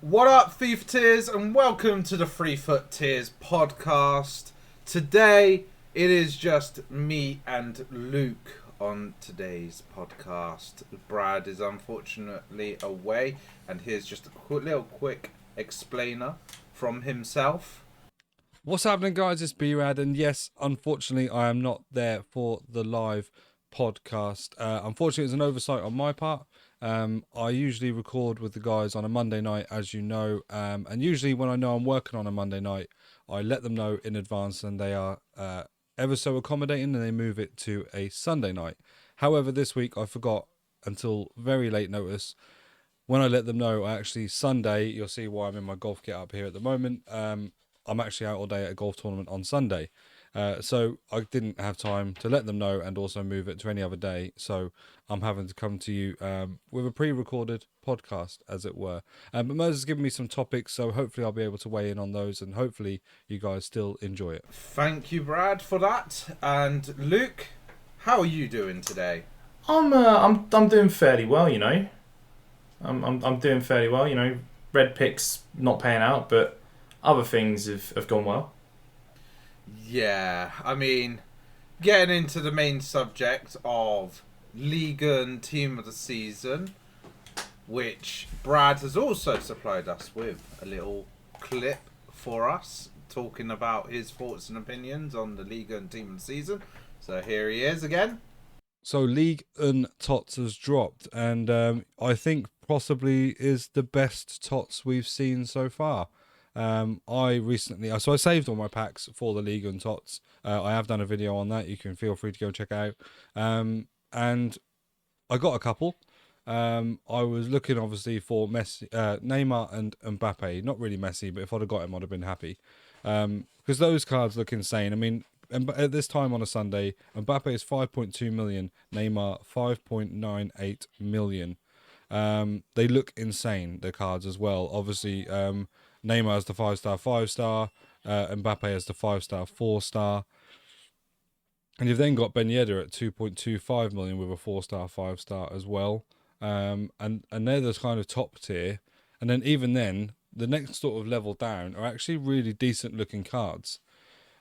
What up, FIFA Tiers, and welcome to the Free Foot Tiers podcast. Today, it is just me and Luke on today's podcast. Brad is unfortunately away, and here's just a quick explainer from himself. What's happening, guys? It's B-Rad, and yes, unfortunately, I am not there for the live podcast. Unfortunately, it's an oversight on my part. I usually record with the guys on a Monday night, as you know, and usually when I know I'm working on a Monday night, I let them know in advance, and they are ever so accommodating, and they move it to a Sunday night. However, this week I forgot until very late notice. When I let them know, actually Sunday, you'll see why I'm in my golf kit up here at the moment. I'm actually out all day at a golf tournament on Sunday. So I didn't have time to let them know and also move it to any other day. So I'm having to come to you with a pre-recorded podcast, as it were. But Moses has given me some topics, so hopefully I'll be able to weigh in on those, and hopefully you guys still enjoy it. Thank you, Brad, for that. And Luke, how are you doing today? I'm doing fairly well, you know. I'm doing fairly well, you know. Red picks not paying out, but other things have gone well. Yeah, I mean, getting into the main subject of Ligue and Team of the Season, which Brad has also supplied us with a little clip for us, talking about his thoughts and opinions on the Ligue and Team of the Season. So here he is again. So Ligue and TOTS has dropped, and I think possibly is the best TOTS we've seen so far. I saved all my packs for the Ligue and TOTS. I have done a video on that. You can feel free to go check out. And I got a couple. I was looking obviously for Messi, Neymar and Mbappe. Not really Messi, but if I'd have got him, I'd have been happy. Because those cards look insane. I mean, at this time on a Sunday, Mbappe is 5.2 million, Neymar 5.98 million. They look insane, the cards as well. Obviously, Neymar has the 5-star, 5-star, Mbappe has the 5-star, 4-star. And you've then got Ben Yedder at 2.25 million with a 4-star, 5-star as well. And they're the kind of top tier. And then even then, the next sort of level down are actually really decent looking cards.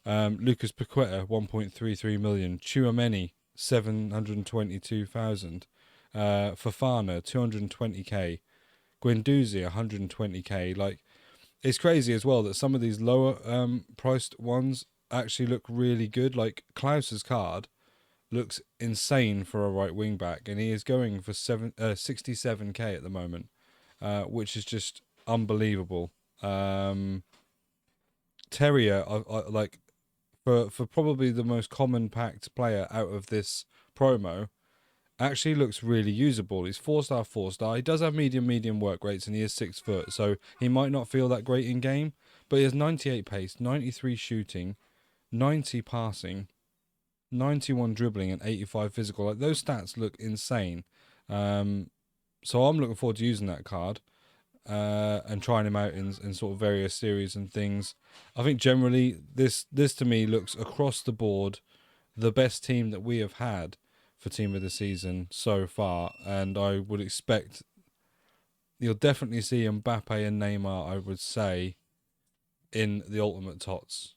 Lucas Paqueta, 1.33 million. Tchouameni, 722,000. Fofana, 220k. Guendouzi, 120k. Like, it's crazy as well that some of these lower priced ones actually look really good. Like Klaus's card looks insane for a right wing back, and he is going for 67k at the moment, which is just unbelievable. Terrier, I like for probably the most common packed player out of this promo, actually looks really usable. He's 4-star, 4-star. He does have medium work rates, and he is 6 foot, so he might not feel that great in game, but he has 98 pace, 93 shooting, 90 passing, 91 dribbling, and 85 physical. Like, those stats look insane. So I'm looking forward to using that card and trying him out in sort of various series and things. I think generally this to me looks across the board the best team that we have had for Team of the Season so far, and I would expect you'll definitely see Mbappe and Neymar, I would say, in the Ultimate TOTS,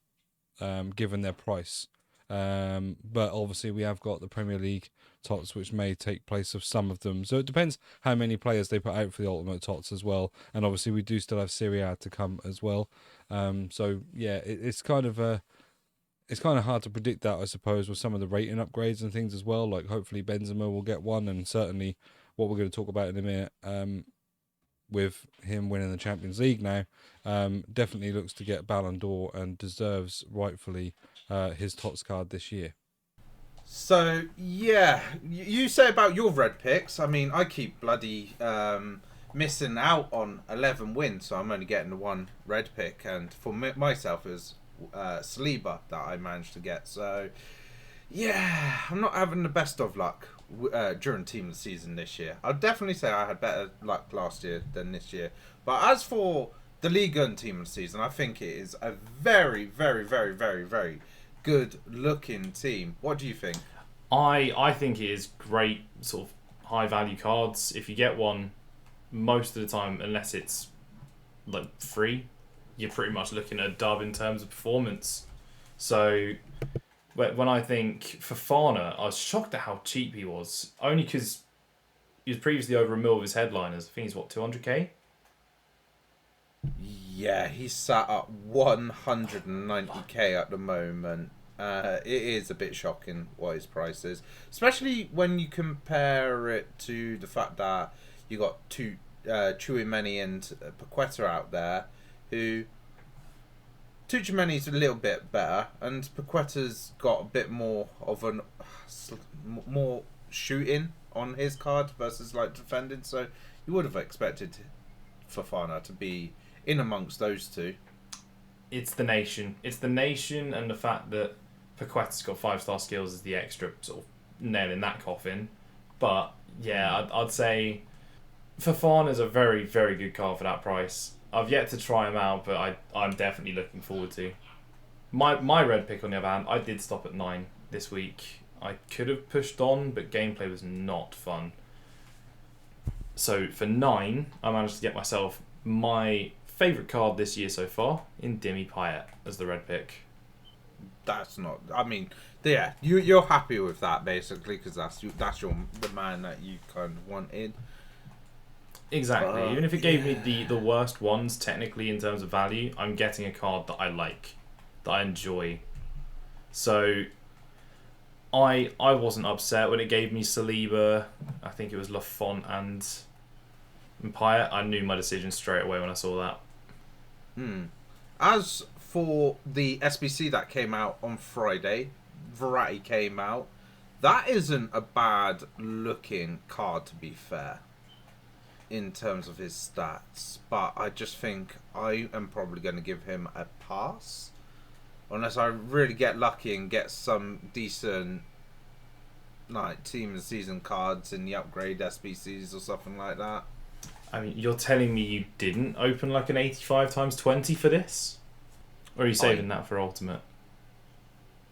given their price. But obviously we have got the Premier League TOTS, which may take place of some of them. So it depends how many players they put out for the Ultimate TOTS as well. And obviously we do still have Serie A to come as well. So yeah, it's kind of hard to predict that, I suppose, with some of the rating upgrades and things as well. Like, hopefully Benzema will get one, and certainly what we're going to talk about in a minute, with him winning the Champions League now, definitely looks to get Ballon d'Or and deserves rightfully his TOTS card this year. So, yeah, you say about your red picks. I mean, I keep bloody missing out on 11 wins, so I'm only getting the one red pick. And for myself, it was Saliba that I managed to get. So, yeah, I'm not having the best of luck during Team of the Season this year. I'd definitely say I had better luck last year than this year. But as for the Ligue and Team of the Season, I think it is a very, very, very, very, very good looking team. What do you think? I think it is great, sort of high value cards. If you get one, most of the time, unless it's like 3, you're pretty much looking at a dub in terms of performance. So when I think Fofana, I was shocked at how cheap he was. Only because he was previously over $1 million of his headliners. I think he's, 200k? Yeah, he's sat at 190k at the moment. It is a bit shocking what his price is, especially when you compare it to the fact that you got Chouameni and Paqueta out there, who Chouameni's a little bit better, and Paqueta's got a bit more of more shooting on his card versus like defending. So you would have expected Fofana to be in amongst those two. It's the nation. It's the nation, and the fact that Paqueta's got 5-star skills is the extra sort of nail in that coffin. But yeah, I'd say Fofana's a very, very good card for that price. I've yet to try him out, but I'm definitely looking forward to. My red pick, on the other hand, I did stop at 9 this week. I could have pushed on, but gameplay was not fun. So for 9, I managed to get myself my favourite card this year so far in Dimi Payet as the red pick. That's not. I mean, yeah, you're happy with that basically because that's the man that you kind of wanted. Exactly. Even if it gave me the worst ones technically in terms of value, I'm getting a card that I like, that I enjoy. So I wasn't upset when it gave me Saliba. I think it was Lafont and Payet. I knew my decision straight away when I saw that. As for the SBC that came out on Friday, Verratti came out. That isn't a bad looking card, to be fair, in terms of his stats. But I just think I am probably going to give him a pass. Unless I really get lucky and get some decent like team and season cards in the upgrade SBCs or something like that. I mean, you're telling me you didn't open like an 85 times 20 for this? Or are you saving that for Ultimate?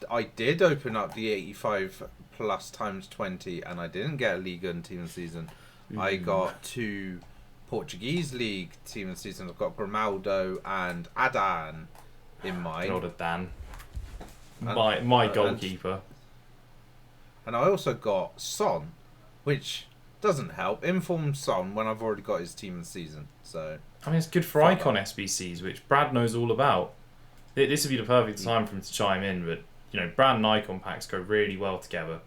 I did open up the 85 plus times 20 and I didn't get a Ligue and team and season. I got 2 Portuguese League team and season. I've got Grimaldo and Adan in mine. Good old Dan. My goalkeeper. And I also got Son, which doesn't help. Informed Son when I've already got his team and season. So I mean, it's good for icon SBCs, which Brad knows all about. This would be the perfect time for him to chime in, but you know, Brad and icon packs go really well together.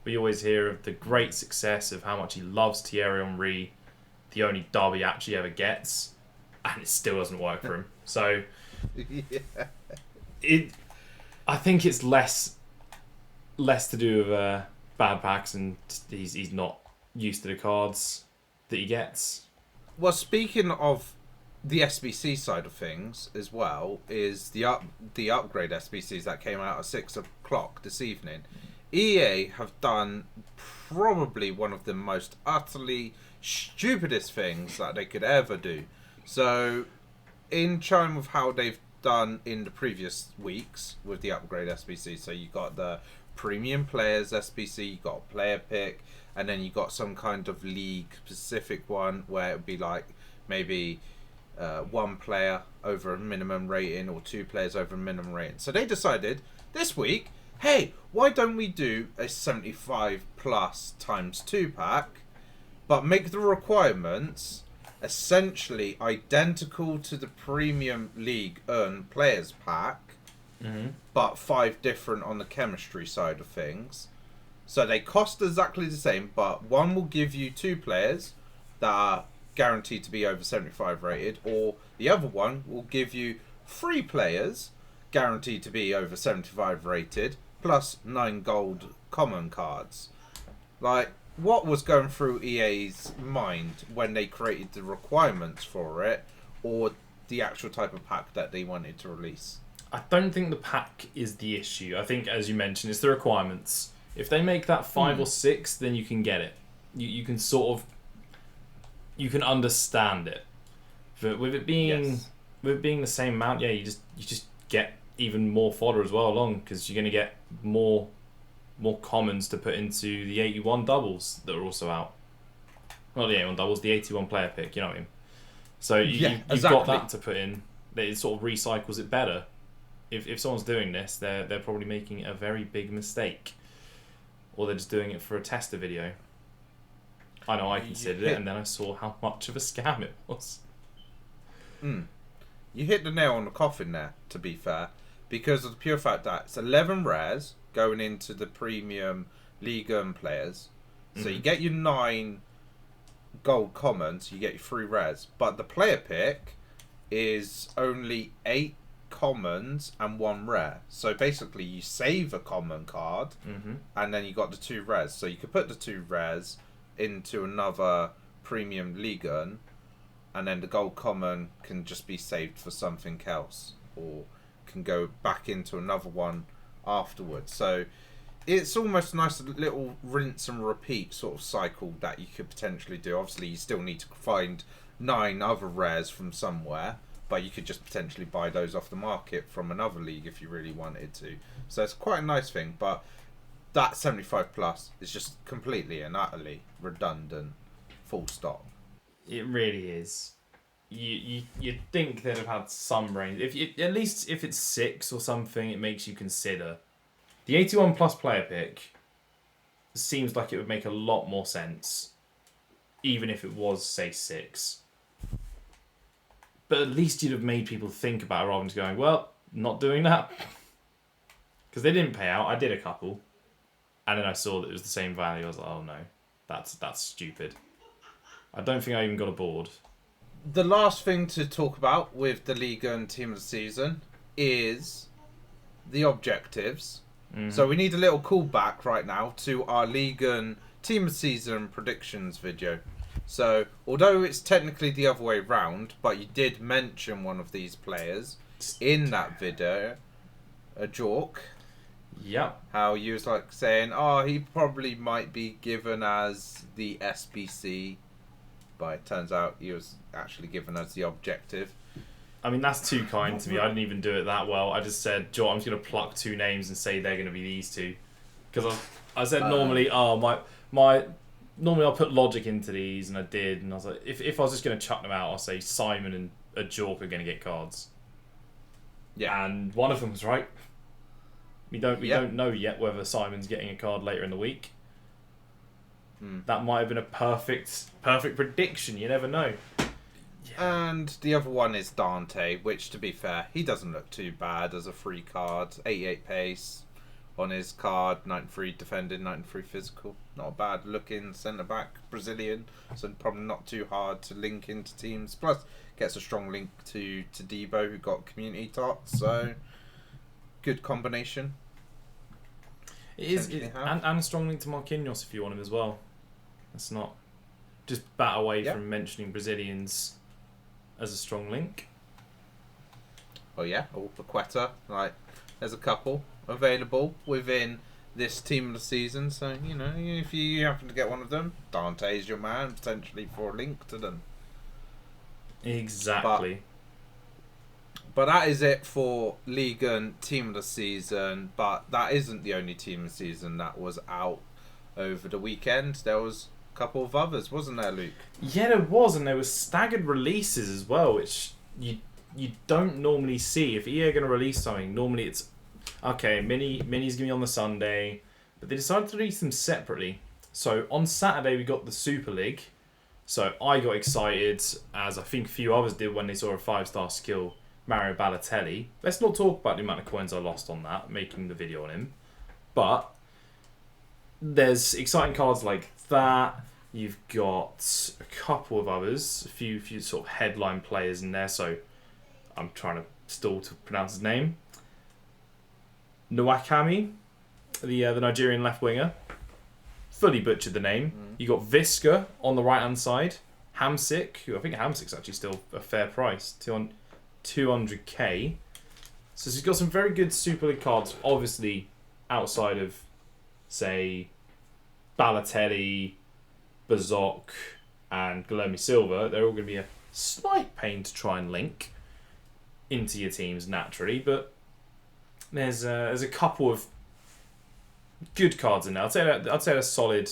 We always hear of the great success of how much he loves Thierry Henry, the only dub he actually ever gets, and it still doesn't work for him. So I think it's less to do with bad packs, and he's not used to the cards that he gets. Well, speaking of the SBC side of things as well, is the upgrade SBCs that came out at 6 o'clock this evening. EA have done probably one of the most utterly stupidest things that they could ever do. So, in chime with how they've done in the previous weeks with the upgrade SBC, so you got the premium players SBC, you got a player pick, and then you got some kind of league specific one where it would be like maybe 1 player over a minimum rating or 2 players over a minimum rating. So they decided this week, hey, why don't we do a 75 plus times 2 pack, but make the requirements essentially identical to the premium league earn players pack, but 5 different on the chemistry side of things. So they cost exactly the same, but one will give you 2 players that are guaranteed to be over 75 rated, or the other one will give you 3 players guaranteed to be over 75 rated, plus 9 gold common cards. Like, what was going through EA's mind when they created the requirements for it, or the actual type of pack that they wanted to release? I don't think the pack is the issue. I think, as you mentioned, it's the requirements. If they make that 5 or 6, then you can get it. You can sort of, you can understand it. But with it being the same amount, yeah, you just get even more fodder as well along, because you're going to get more commons to put into the 81 doubles that are also out. Not the 81 doubles, the 81 player pick, you know what I mean? So you've exactly. got that to put in. It sort of recycles it better. If someone's doing this, they're probably making a very big mistake, or they're just doing it for a tester video. I know I considered it, and then I saw how much of a scam it was. You hit the nail on the coffin there, to be fair, because of the pure fact that it's 11 rares going into the premium Ligue 1 players. So you get your 9 gold commons, you get your 3 rares, but the player pick is only 8 commons and 1 rare. So basically you save a common card, and then you got the 2 rares. So you could put the 2 rares into another premium Ligue 1, and then the gold common can just be saved for something else, or can go back into another one afterwards. So it's almost a nice little rinse and repeat sort of cycle that you could potentially do. Obviously you still need to find 9 other rares from somewhere, but you could just potentially buy those off the market from another league if you really wanted to. So it's quite a nice thing, but that 75 plus is just completely and utterly redundant, full stop. It really is. You'd think they'd have had some range. At least if it's 6 or something, it makes you consider. The 81 plus player pick seems like it would make a lot more sense, even if it was, say, 6. But at least you'd have made people think about it rather than just going, well, not doing that. Because they didn't pay out. I did a couple. And then I saw that it was the same value. I was like, oh no, that's stupid. I don't think I even got a board. The last thing to talk about with the Ligue and Team of the Season is the objectives. So we need a little callback right now to our Ligue and Team of the Season predictions video. So although it's technically the other way round, but you did mention one of these players in that video, a Jork. Yep. How you was like saying, oh, he probably might be given as the SBC, but it turns out he was actually given as the objective. I mean, that's too kind to me. I didn't even do it that well. I just said, Joe, I'm just going to pluck 2 names and say they're going to be these 2. Because I said normally, normally I'll put logic into these, and I did. And I was like, if I was just going to chuck them out, I'll say Simon and a Jork are going to get cards. Yeah. And one of them was right. We don't know yet whether Simon's getting a card later in the week. That might have been a perfect prediction. You never know. And the other one is Dante, which, to be fair, he doesn't look too bad as a free card. 88 pace on his card, 93 defending, 93 physical. Not a bad looking centre-back, Brazilian, so probably not too hard to link into teams. Plus, gets a strong link to Debo, who got community TOTS, so good combination. It is, and a strong link to Marquinhos if you want him as well. That's not just bat away from mentioning Brazilians as a strong link. Oh yeah, or Paqueta. Like, there's a couple available within this team of the season. So, you know, if you happen to get one of them, Dante's your man, potentially for a link to them. Exactly. But that is it for Ligue and Team of the Season. But that isn't the only Team of the Season that was out over the weekend. There was a couple of others, wasn't there, Luke? Yeah, there was, and there was staggered releases as well, which you don't normally see. If EA are going to release something, normally it's, okay, Mini's going to be on the Sunday, but they decided to release them separately. So on Saturday we got the Super League. So I got excited, as I think a few others did when they saw a 5-star skill, Mario Balotelli. Let's not talk about the amount of coins I lost on that, making the video on him. But there's exciting cards like that. You've got a couple of others, a few sort of headline players in there. So I'm trying to stall to pronounce his name. Nwakami, the Nigerian left winger. Fully butchered the name. You got Visca on the right hand side. Hamsik, who I think Hamsik's actually still a fair price, 200k. So he's got some very good Super League cards, obviously outside of, say, Balotelli, Bazok, and Guilherme Silva. They're all going to be a slight pain to try and link into your teams naturally, but there's a couple of good cards in there. I'd say they're solid,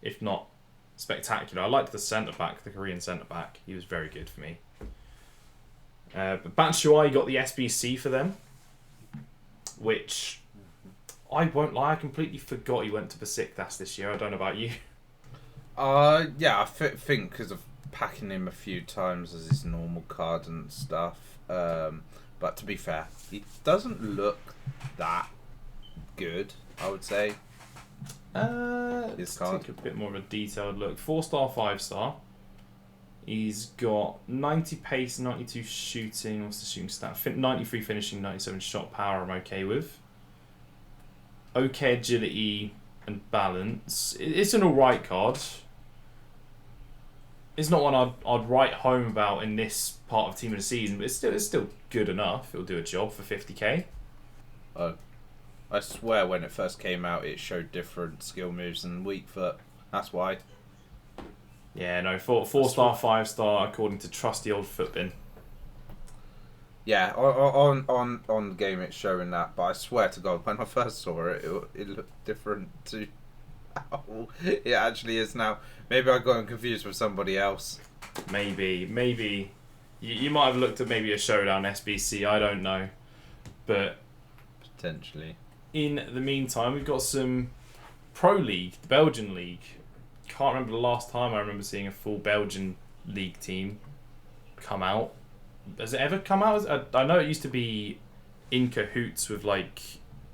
if not spectacular. I liked the centre back, the Korean centre back. He was very good for me. But Batshuayi got the SBC for them, which I won't lie, I completely forgot he went to Besiktas this year. I don't know about you. Yeah, I think because of packing him a few times as his normal card and stuff. But to be fair, he doesn't look that good, I would say. Let's take a bit more of a detailed look. 4-star, 5-star. He's got 90 pace, 92 shooting. What's the shooting stat? 93 finishing, 97 shot power. I'm okay with. Okay agility and balance. It's an alright card. It's not one I'd write home about in this part of Team of the Season, but it's still good enough. It'll do a job for 50k. I swear when it first came out, it showed different skill moves than weak foot. That's why. Yeah, no, 4-star, 5-star, according to trusty old Footbin. Yeah, on the game it's showing that, but I swear to God, when I first saw it, it looked different to how it actually is now. Maybe I got him confused with somebody else. Maybe. You might have looked at maybe a Showdown SBC, I don't know. But potentially. In the meantime, we've got some Pro League, the Belgian League. Can't remember the last time I remember seeing a full Belgian League team come out. Has it ever come out? I know it used to be in cahoots with like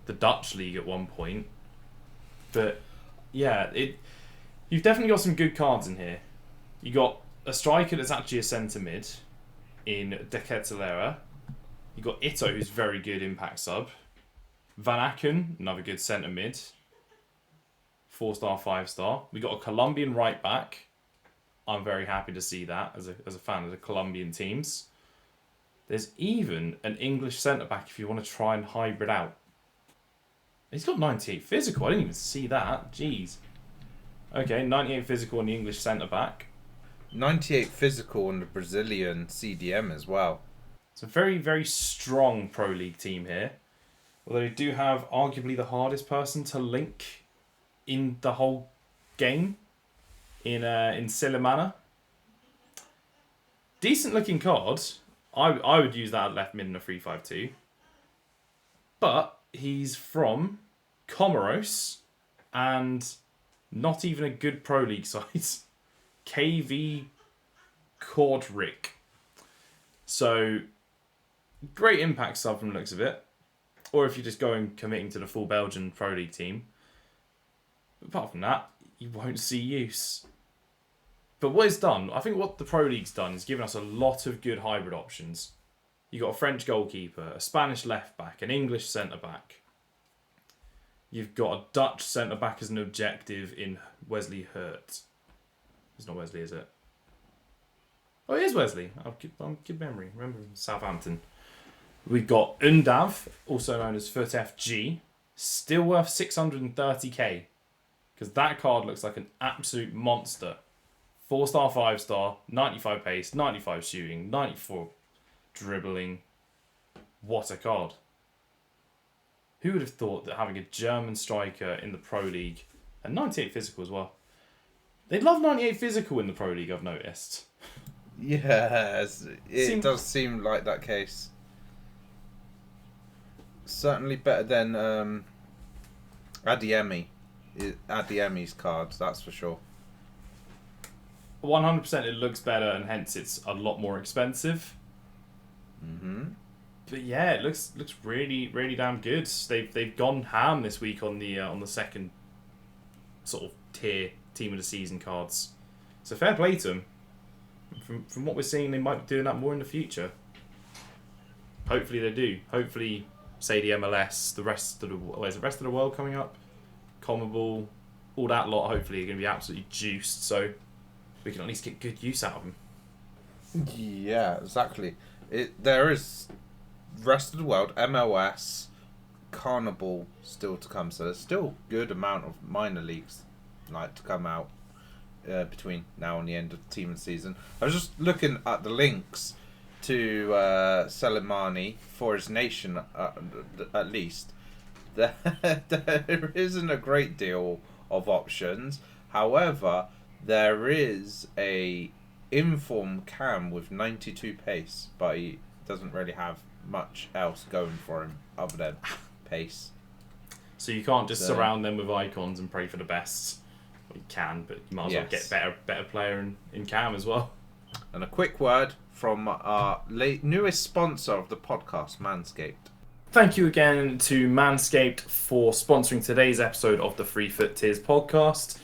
the Dutch League at one point. But yeah, you've definitely got some good cards in here. You got a striker that's actually a centre mid in De Ketelaere. You got Ito, who's very good impact sub. Van Aken, another good centre mid. 4-star, 5-star. We got a Colombian right back. I'm very happy to see that as a fan of the Colombian teams. There's even an English centre back if you want to try and hybrid out. He's got 98 physical. I didn't even see that. Jeez. Okay, 98 physical on the English centre back. 98 physical on the Brazilian CDM as well. It's a very, very strong Pro League team here. Although they do have arguably the hardest person to link in the whole game in Silimana. Decent looking card. I would use that at left mid in a 3-5-2. But he's from Comoros and not even a good Pro League side. KV Kortrijk. So, great impact sub from the looks of it. Or if you're just going committing to the full Belgian Pro League team. Apart from that, you won't see use. But what it's done, I think what the Pro League's done is given us a lot of good hybrid options. You've got a French goalkeeper, a Spanish left back, an English centre back. You've got a Dutch centre back as an objective in Wesley Hurt. It's not Wesley, is it? Oh, it is Wesley. I'm good memory. Remember Southampton. We've got Undav, also known as FUT FG, still worth 630k. Because that card looks like an absolute monster. 4-star, 5-star, 95 pace, 95 shooting, 94 dribbling. What a card. Who would have thought that having a German striker in the Pro League, and 98 physical as well. They'd love 98 physical in the Pro League, I've noticed. Yes, it does seem like that case. Certainly better than Adiemi's cards, that's for sure. 100% it looks better and hence it's a lot more expensive. Mm-hmm. But yeah, it looks really, really damn good. They've gone ham this week on the second sort of tier Team of the Season cards. So fair play to them. From what we're seeing, they might be doing that more in the future. Hopefully they do. Hopefully, say the MLS, the rest of the world coming up, CONMEBOL, all that lot. Hopefully, are going to be absolutely juiced. So we can at least get good use out of them. Yeah, exactly. There is rest of the world, MLS, CONMEBOL still to come. So there's still a good amount of minor leagues like to come out between now and the end of the team and season. I was just looking at the links to Selimani for his nation, at least. There isn't a great deal of options. However, there is a inform cam with 92 pace by doesn't really have much else going for him other than pace. So you can't just surround them with icons and pray for the best. Well, you can, but you might as well get better player in Cam as well. And a quick word from our newest sponsor of the podcast, Manscaped. Thank you again to Manscaped for sponsoring today's episode of the Free Foot Tiers podcast.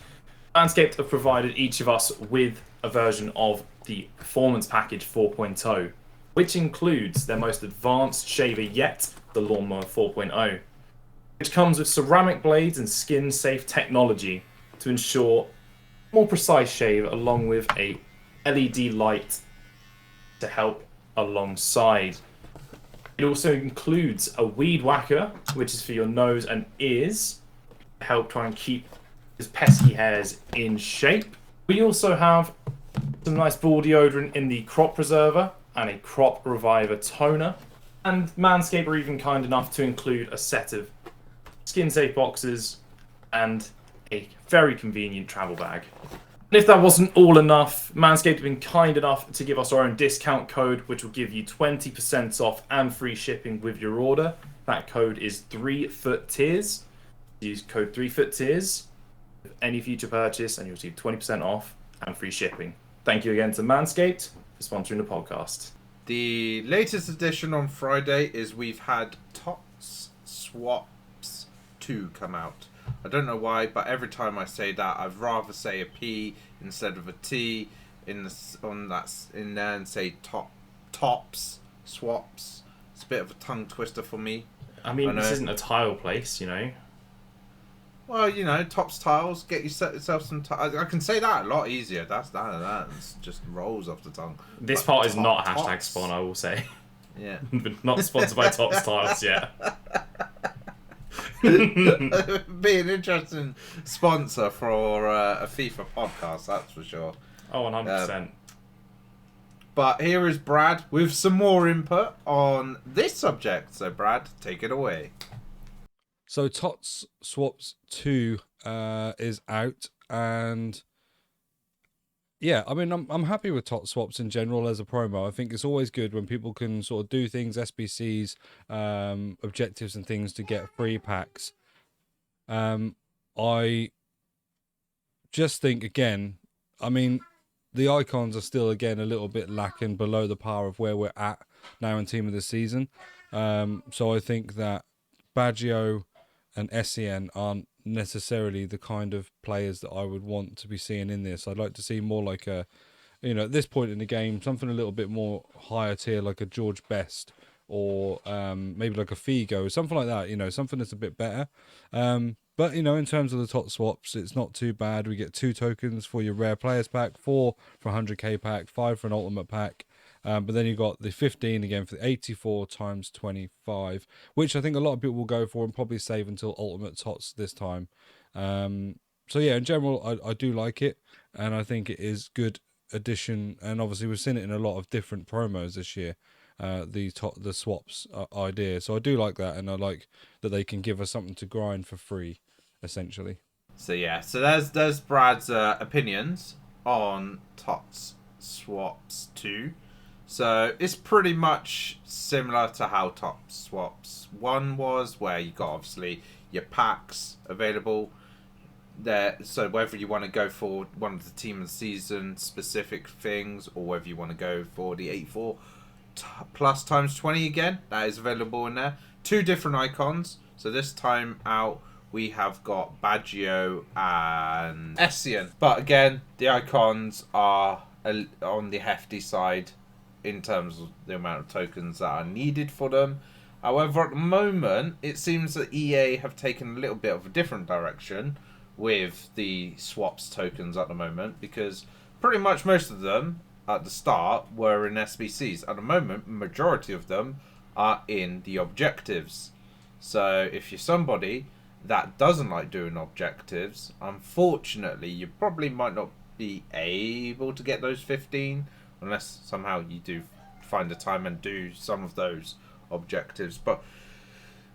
Manscaped have provided each of us with a version of the Performance Package 4.0, which includes their most advanced shaver yet, the Lawnmower 4.0, which comes with ceramic blades and skin-safe technology to ensure more precise shave, along with a LED light to help alongside. It also includes a weed whacker, which is for your nose and ears, to help try and keep those pesky hairs in shape. We also have some nice ball deodorant in the crop preserver and a crop reviver toner. And Manscaped are even kind enough to include a set of skin-safe boxes and a very convenient travel bag. And if that wasn't all enough, Manscaped have been kind enough to give us our own discount code, which will give you 20% off and free shipping with your order. That code is 3FootTiers. Use code 3FootTiers with any future purchase and you'll receive 20% off and free shipping. Thank you again to Manscaped for sponsoring the podcast. The latest addition on Friday is we've had TOTS Swaps 2 come out. I don't know why, but every time I say that, I'd rather say a P instead of a T in there and say TOTS Swaps. It's a bit of a tongue twister for me. I mean, this isn't a tile place, you know. Well, you know, TOTS tiles. Get yourself some. I can say that a lot easier. That just rolls off the tongue. This part is not hashtag spawn, I will say. Yeah. Not sponsored by TOTS tiles yet. Be an interesting sponsor for a FIFA podcast, that's for sure. Oh, 100%. But here is Brad with some more input on this subject. So, Brad, take it away. So, TOTS Swaps 2 is out, and yeah, I mean, I'm happy with TOTS Swaps in general as a promo. I think it's always good when people can sort of do things, SBCs, objectives and things to get free packs. I just think, again, I mean, the icons are still, again, a little bit lacking below the par of where we're at now in Team of the Season. So I think that Baggio and SEN aren't necessarily the kind of players that I would want to be seeing in this. I'd like to see more like a, you know, at this point in the game, something a little bit more higher tier, like a George Best or maybe like a Figo, something like that, you know, something that's a bit better. But, you know, in terms of the TOTS swaps, it's not too bad. We get 2 tokens for your rare players pack, 4 for 100k pack, 5 for an ultimate pack. But then you've got the 15 again for the 84 times 25, which I think a lot of people will go for and probably save until ultimate TOTS this time. So yeah, in general, I do like it, and I think it is good addition. And obviously, we've seen it in a lot of different promos this year. The swaps idea. So I do like that, and I like that they can give us something to grind for free, essentially. So yeah, so there's Brad's opinions on TOTS Swaps 2. So it's pretty much similar to how TOTS Swaps 1 was, where you got obviously your packs available there. So whether you want to go for one of the Team of the Season specific things, or whether you want to go for the 84 plus times 20 again, that is available in there. 2 different icons. So this time out, we have got Baggio and Essien. But again, the icons are on the hefty side in terms of the amount of tokens that are needed for them. However, at the moment, it seems that EA have taken a little bit of a different direction with the swaps tokens at the moment, because pretty much most of them at the start were in SBCs. At the moment, majority of them are in the objectives. So if you're somebody that doesn't like doing objectives, unfortunately, you probably might not be able to get those 15 unless somehow you do find the time and do some of those objectives. But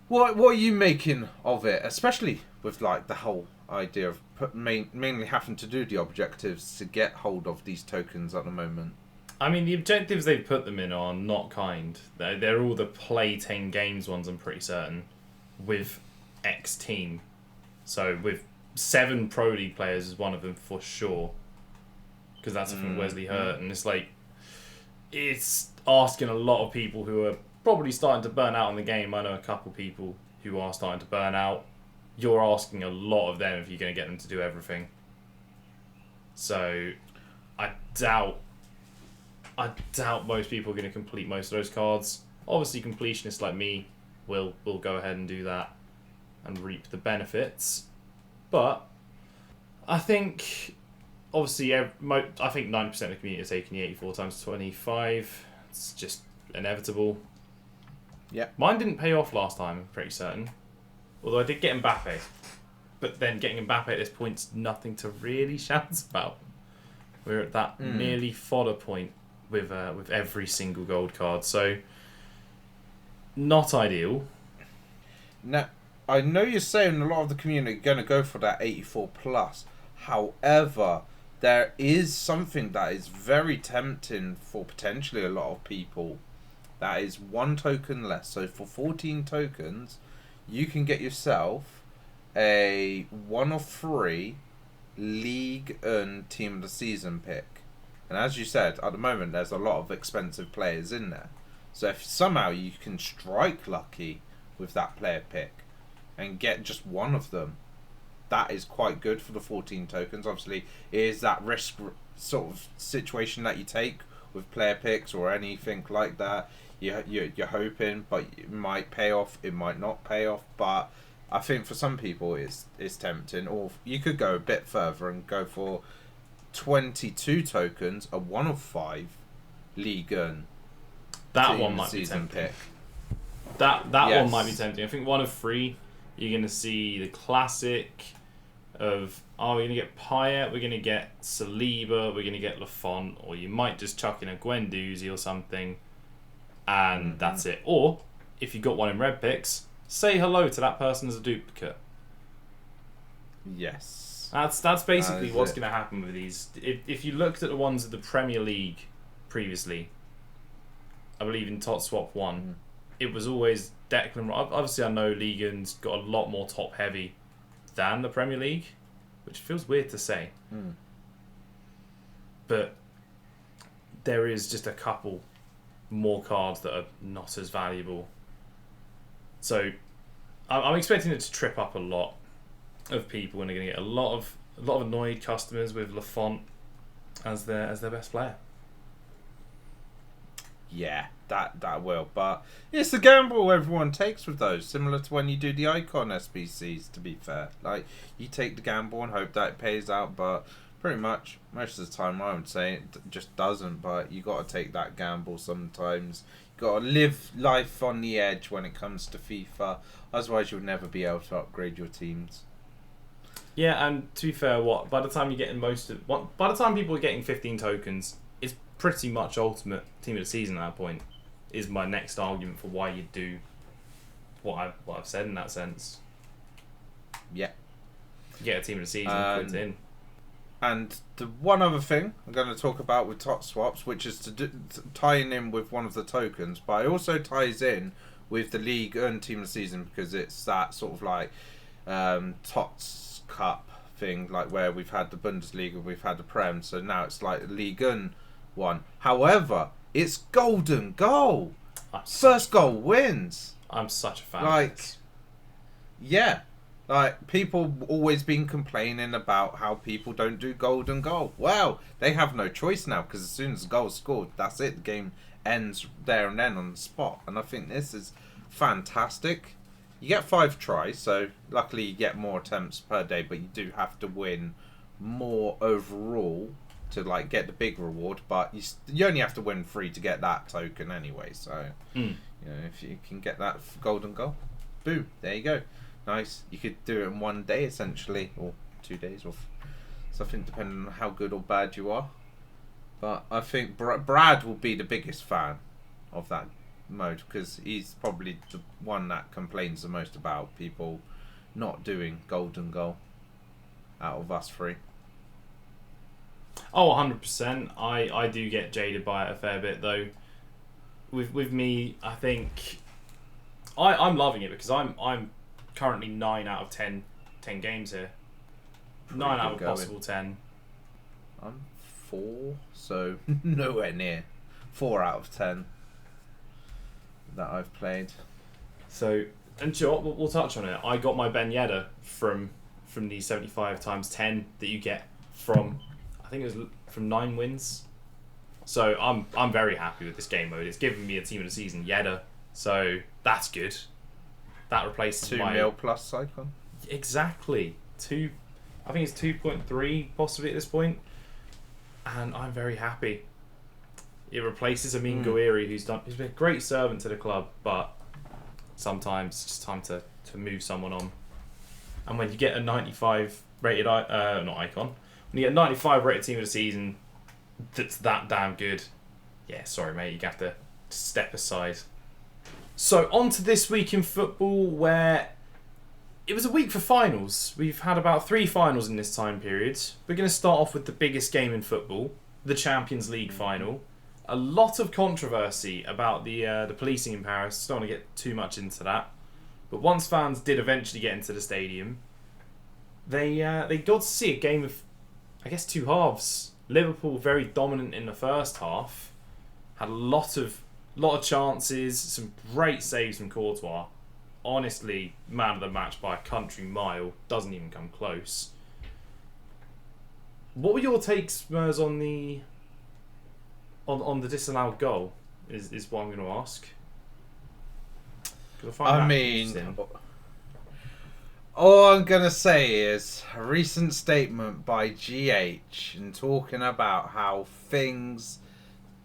what are you making of it, especially with like the whole idea of mainly having to do the objectives to get hold of these tokens at the moment? I mean, the objectives they've put them in are not kind. They're all the play 10 games ones, I'm pretty certain, with X team. So with 7 Pro League players is one of them for sure. Because that's from Wesley Hurt. And it's like, it's asking a lot of people who are probably starting to burn out on the game. I know a couple people who are starting to burn out. You're asking a lot of them if you're going to get them to do everything. So I doubt most people are going to complete most of those cards. Obviously, completionists like me will go ahead and do that and reap the benefits. But I think, obviously, I think 90% of the community are taking the 84 times 25. It's just inevitable. Yeah. Mine didn't pay off last time, I'm pretty certain. Although I did get Mbappe. But then getting Mbappe at this point's nothing to really shout about. We're at that nearly fodder point with every single gold card. So, not ideal. Now, I know you're saying a lot of the community are going to go for that 84 plus. However, there is something that is very tempting for potentially a lot of people. That is 1 token less. So for 14 tokens, you can get yourself a 1 of 3 League and Team of the Season pick. And as you said, at the moment there's a lot of expensive players in there. So if somehow you can strike lucky with that player pick and get just one of them, that is quite good for the 14 tokens. Obviously, it is that risk sort of situation that you take with player picks or anything like that. You're hoping, but it might pay off, it might not pay off. But I think for some people it's tempting. Or you could go a bit further and go for 22 tokens, a 1 of 5 Ligue 1. That one might be tempting. That Yes. one might be tempting. I think 1 of 3, you're going to see the classic of, we're going to get Payet, we're going to get Saliba, we're going to get Lafont, or you might just chuck in a Guendouzi or something, and that's it. Or, if you got one in red picks, say hello to that person as a duplicate. Yes. That's basically what's it. going to happen with these. If you looked at the ones of the Premier League previously, I believe in TOTS Swap 1, it was always Declan. Obviously, I know Ligue 1's got a lot more top heavy than the Premier League, which feels weird to say. But there is just a couple more cards that are not as valuable. So I'm expecting it to trip up a lot of people, and they're going to get a lot of annoyed customers with Lafont as their best player. Yeah, that will. But it's the gamble everyone takes with those, similar to when you do the icon SBCs, to be fair. Like, you take the gamble and hope that it pays out, but pretty much most of the time I would say it just doesn't. But you got to take that gamble sometimes. You got to live life on the edge when it comes to FIFA, otherwise you'll never be able to upgrade your teams. Yeah, and to be fair, by the time you're getting by the time people are getting 15 tokens, it's pretty much ultimate team of the season at that point. Is my next argument for why you do what I've said in that sense. Yeah. You get a team of the season, put it in. And the one other thing I'm going to talk about with TOTS Swaps, which is tying in with one of the tokens, but it also ties in with the League and Team of the Season, because it's that sort of like TOTS Cup thing, like where we've had the Bundesliga, we've had the Prem, so now it's like the Ligue 1 one. However, it's golden goal. First goal wins. I'm such a fan. Like, of this. Yeah. Like, people always been complaining about how people don't do golden goal. Well, they have no choice now, because as soon as the goal's scored, that's it. The game ends there and then on the spot. And I think this is fantastic. You get 5 tries, so luckily you get more attempts per day, but you do have to win more overall to like get the big reward. But you only have to win 3 to get that token anyway. So you know, if you can get that golden goal, boom, there you go. Nice. You could do it in 1 day essentially, or 2 days, or something, depending on how good or bad you are. But I think Brad will be the biggest fan of that mode, because he's probably the one that complains the most about people not doing golden goal out of us 3. Oh, 100%. I do get jaded by it a fair bit though. With me, I think I'm loving it because I'm currently 9 out of 10 games here. Pretty 9 out good of going. possible 10. I'm 4, so nowhere near 4 out of 10 that I've played. So, and do you know what? We'll touch on it. I got my Ben Yedder from the 75 times 10 that you get from, I think it was from 9 wins. So I'm very happy with this game mode. It's giving me a team of the season Yedder, so that's good. That replaces 2 my mil plus Cyclone. exactly 2. I think it's 2.3 possibly at this point, and I'm very happy. It replaces Amin Gouiri, who's been a great servant to the club, but sometimes it's just time to move someone on. And when you get a 95 rated not icon, when you get a 95 rated team of the season that's that damn good, yeah, sorry mate, you have to step aside. So on to this week in football, where it was a week for finals. We've had about 3 finals in this time period. We're going to start off with the biggest game in football, the Champions League final. A lot of controversy about the policing in Paris. Don't want to get too much into that. But once fans did eventually get into the stadium, they got to see a game of, I guess, 2 halves. Liverpool very dominant in the first half, had a lot of chances, some great saves from Courtois. Honestly, man of the match by a country mile, doesn't even come close. What were your takes, Mers, on the disallowed goal? Is what I'm going to ask. I mean, all I'm going to say is a recent statement by GH and talking about how things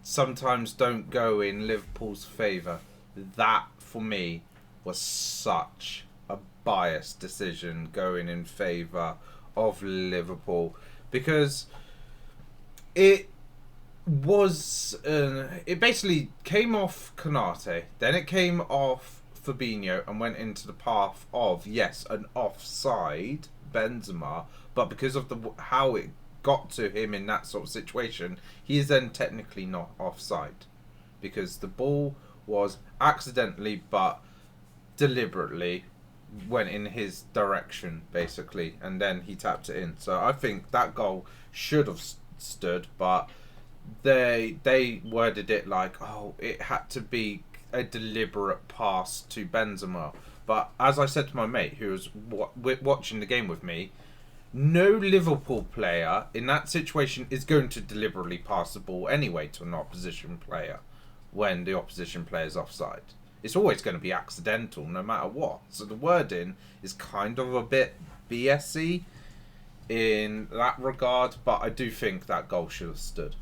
sometimes don't go in Liverpool's favour. That, for me, was such a biased decision going in favour of Liverpool, because it was it basically came off Konate, then it came off Fabinho and went into the path of, yes, an offside Benzema, but because of how it got to him in that sort of situation, he is then technically not offside, because the ball was accidentally but deliberately went in his direction, basically, and then he tapped it in. So I think that goal should have stood, but they worded it like, oh, it had to be a deliberate pass to Benzema. But as I said to my mate who was watching the game with me, no Liverpool player in that situation is going to deliberately pass the ball anyway to an opposition player when the opposition player is offside. It's always going to be accidental no matter what. So the wording is kind of a bit BS-y in that regard, but I do think that goal should have stood.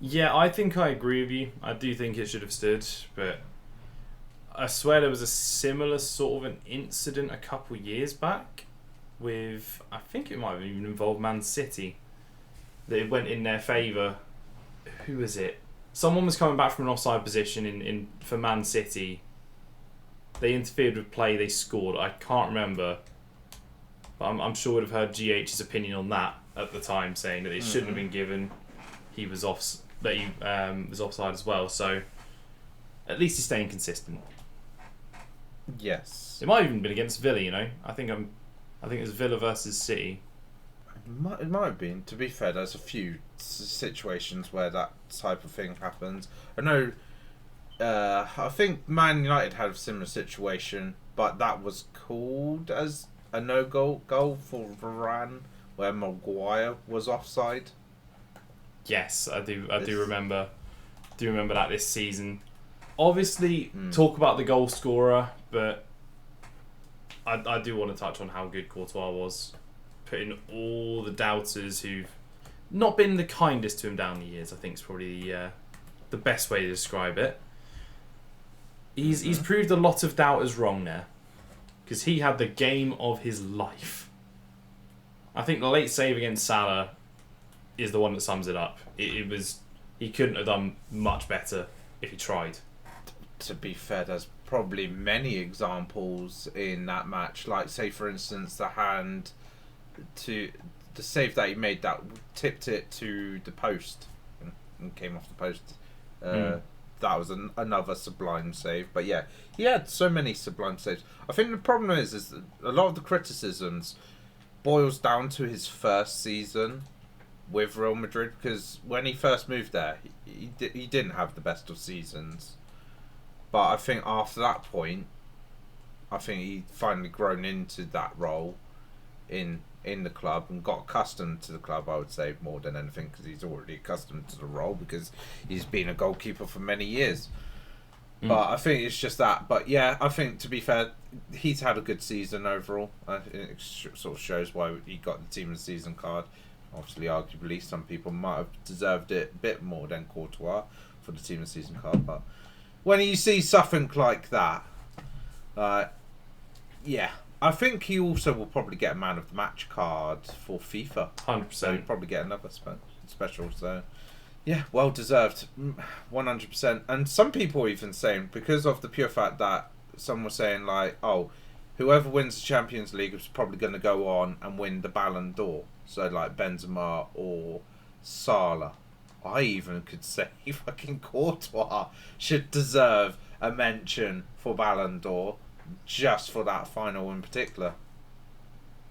Yeah, I think I agree with you. I do think it should have stood, but I swear there was a similar sort of an incident a couple years back with, I think it might have even involved Man City, that it went in their favour. Who was it? Someone was coming back from an offside position in for Man City. They interfered with play, they scored. I can't remember, but I'm sure would have heard GH's opinion on that at the time, saying that it shouldn't have been given. He was was offside as well, so at least he's staying consistent. Yes. It might have even been against Villa, you know. I think it was Villa versus City. It might have been. To be fair, there's a few situations where that type of thing happens. I know. I think Man United had a similar situation, but that was called as a no-goal goal for Varane, where Maguire was offside. Yes, I do remember. Do remember that this season. Obviously, talk about the goal scorer, but I do want to touch on how good Courtois was, putting all the doubters who've not been the kindest to him down the years. I think is probably the best way to describe it. He's proved a lot of doubters wrong there, because he had the game of his life. I think the late save against Salah is the one that sums it up. It was, he couldn't have done much better if he tried. To be fair, there's probably many examples in that match. Like, say for instance, the hand to the save that he made that tipped it to the post and came off the post. That was another sublime save. But yeah, he had so many sublime saves. I think the problem is that a lot of the criticisms boils down to his first season with Real Madrid, because when he first moved there, he didn't have the best of seasons. But I think after that point, I think he finally grown into that role in the club and got accustomed to the club, I would say, more than anything, because he's already accustomed to the role because he's been a goalkeeper for many years. But I think it's just that. But yeah, I think, to be fair, he's had a good season overall. It sort of shows why he got the team of the season card. Obviously, arguably, some people might have deserved it a bit more than Courtois for the team of the season card. But when you see something like that, yeah, I think he also will probably get a man of the match card for FIFA. 100%. So he'll probably get another special. So yeah, well deserved, 100%. And some people even saying, because of the pure fact that some were saying like, oh, whoever wins the Champions League is probably going to go on and win the Ballon d'Or. So like Benzema or Salah. I even could say fucking Courtois should deserve a mention for Ballon d'Or just for that final in particular.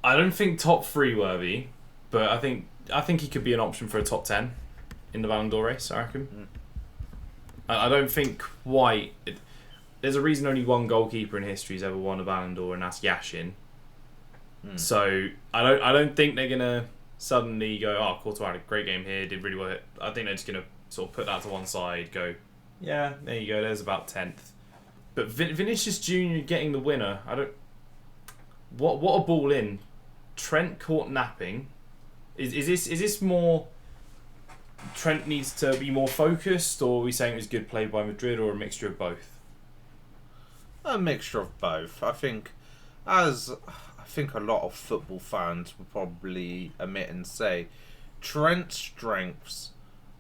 I don't think top 3 worthy, but I think he could be an option for a top 10 in the Ballon d'Or race, I reckon. I don't think quite... There's a reason only one goalkeeper in history has ever won a Ballon d'Or, and that's Yashin. So I don't think they're going to suddenly go, oh, Courtois had a great game here, did really well. I think they're just going to sort of put that to one side, go, yeah, there you go, there's about 10th. But Vinicius Jr. getting the winner, I don't... What a ball in. Trent caught napping. Is this more... Trent needs to be more focused, or are we saying it was good play by Madrid, or a mixture of both? A mixture of both. I think a lot of football fans will probably admit and say Trent's strengths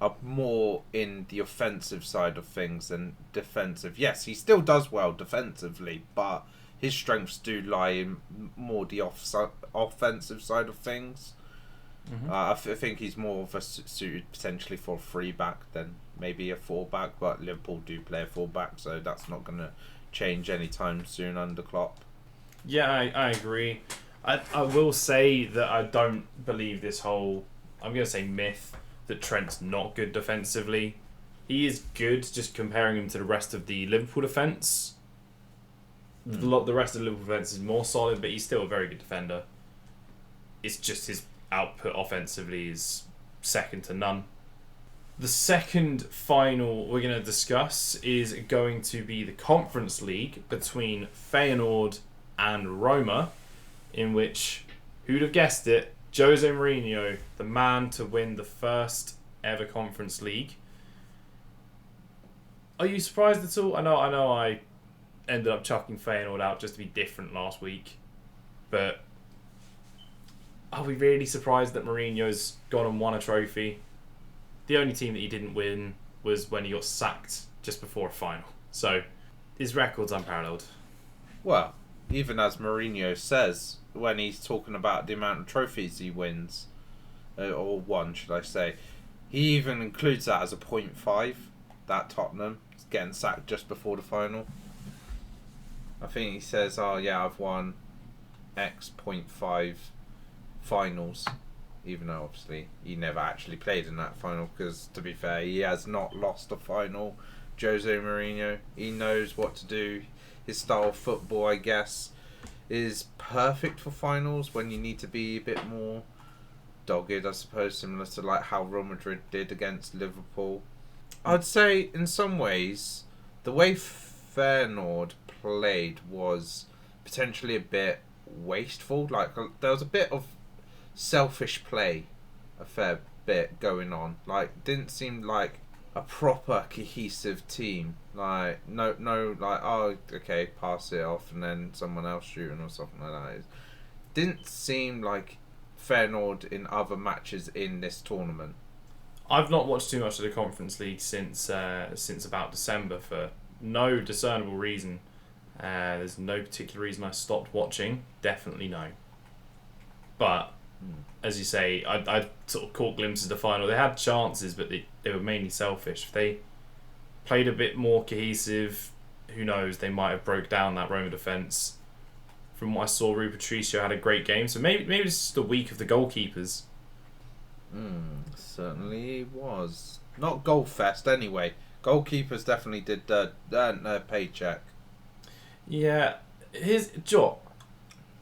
are more in the offensive side of things than defensive. Yes, he still does well defensively, but his strengths do lie in more the offensive side of things. I think he's more of a suited potentially for a 3-back than maybe a 4-back, but Liverpool do play a 4-back, so that's not going to change anytime soon under Klopp. Yeah, I agree. I will say that I don't believe this whole, I'm going to say myth, that Trent's not good defensively. He is good, just comparing him to the rest of the Liverpool defence. The rest of the Liverpool defence is more solid, but he's still a very good defender. It's just his output offensively is second to none. The second final we're going to discuss is going to be the Conference League between Feyenoord and Roma, in which, who'd have guessed it, Jose Mourinho, the man to win the first ever Conference League. Are you surprised at all? I know I ended up chucking Feyenoord out just to be different last week, but are we really surprised that Mourinho's gone and won a trophy? The only team that he didn't win was when he got sacked just before a final. So his record's unparalleled. Well, even as Mourinho says when he's talking about the amount of trophies he wins, or won, should I say, he even includes that as a 0.5, that Tottenham getting sacked just before the final. I think he says, oh yeah, I've won X 0.5 finals, even though obviously he never actually played in that final, because to be fair, he has not lost a final. Jose Mourinho, he knows what to do. His style of football, I guess, is perfect for finals when you need to be a bit more dogged, I suppose, similar to like how Real Madrid did against Liverpool. I'd say in some ways the way Feyenoord played was potentially a bit wasteful. Like there was a bit of selfish play, a fair bit going on. Like didn't seem like a proper cohesive team. Like no like, oh okay, pass it off and then someone else shooting or something like that. It didn't seem like Feyenoord in other matches in this tournament. I've not watched too much of the Conference League since about December for no discernible reason. There's no particular reason I stopped watching. Definitely no. But As you say, I sort of caught glimpses of the final. They had chances, but they were mainly selfish. If they played a bit more cohesive, who knows, they might have broke down that Roma defence. From what I saw, Rui Patricio had a great game, so maybe it's just a week of the goalkeepers. Certainly was. Not goal fest anyway. Goalkeepers definitely did earn their paycheck. Yeah, here's Joe.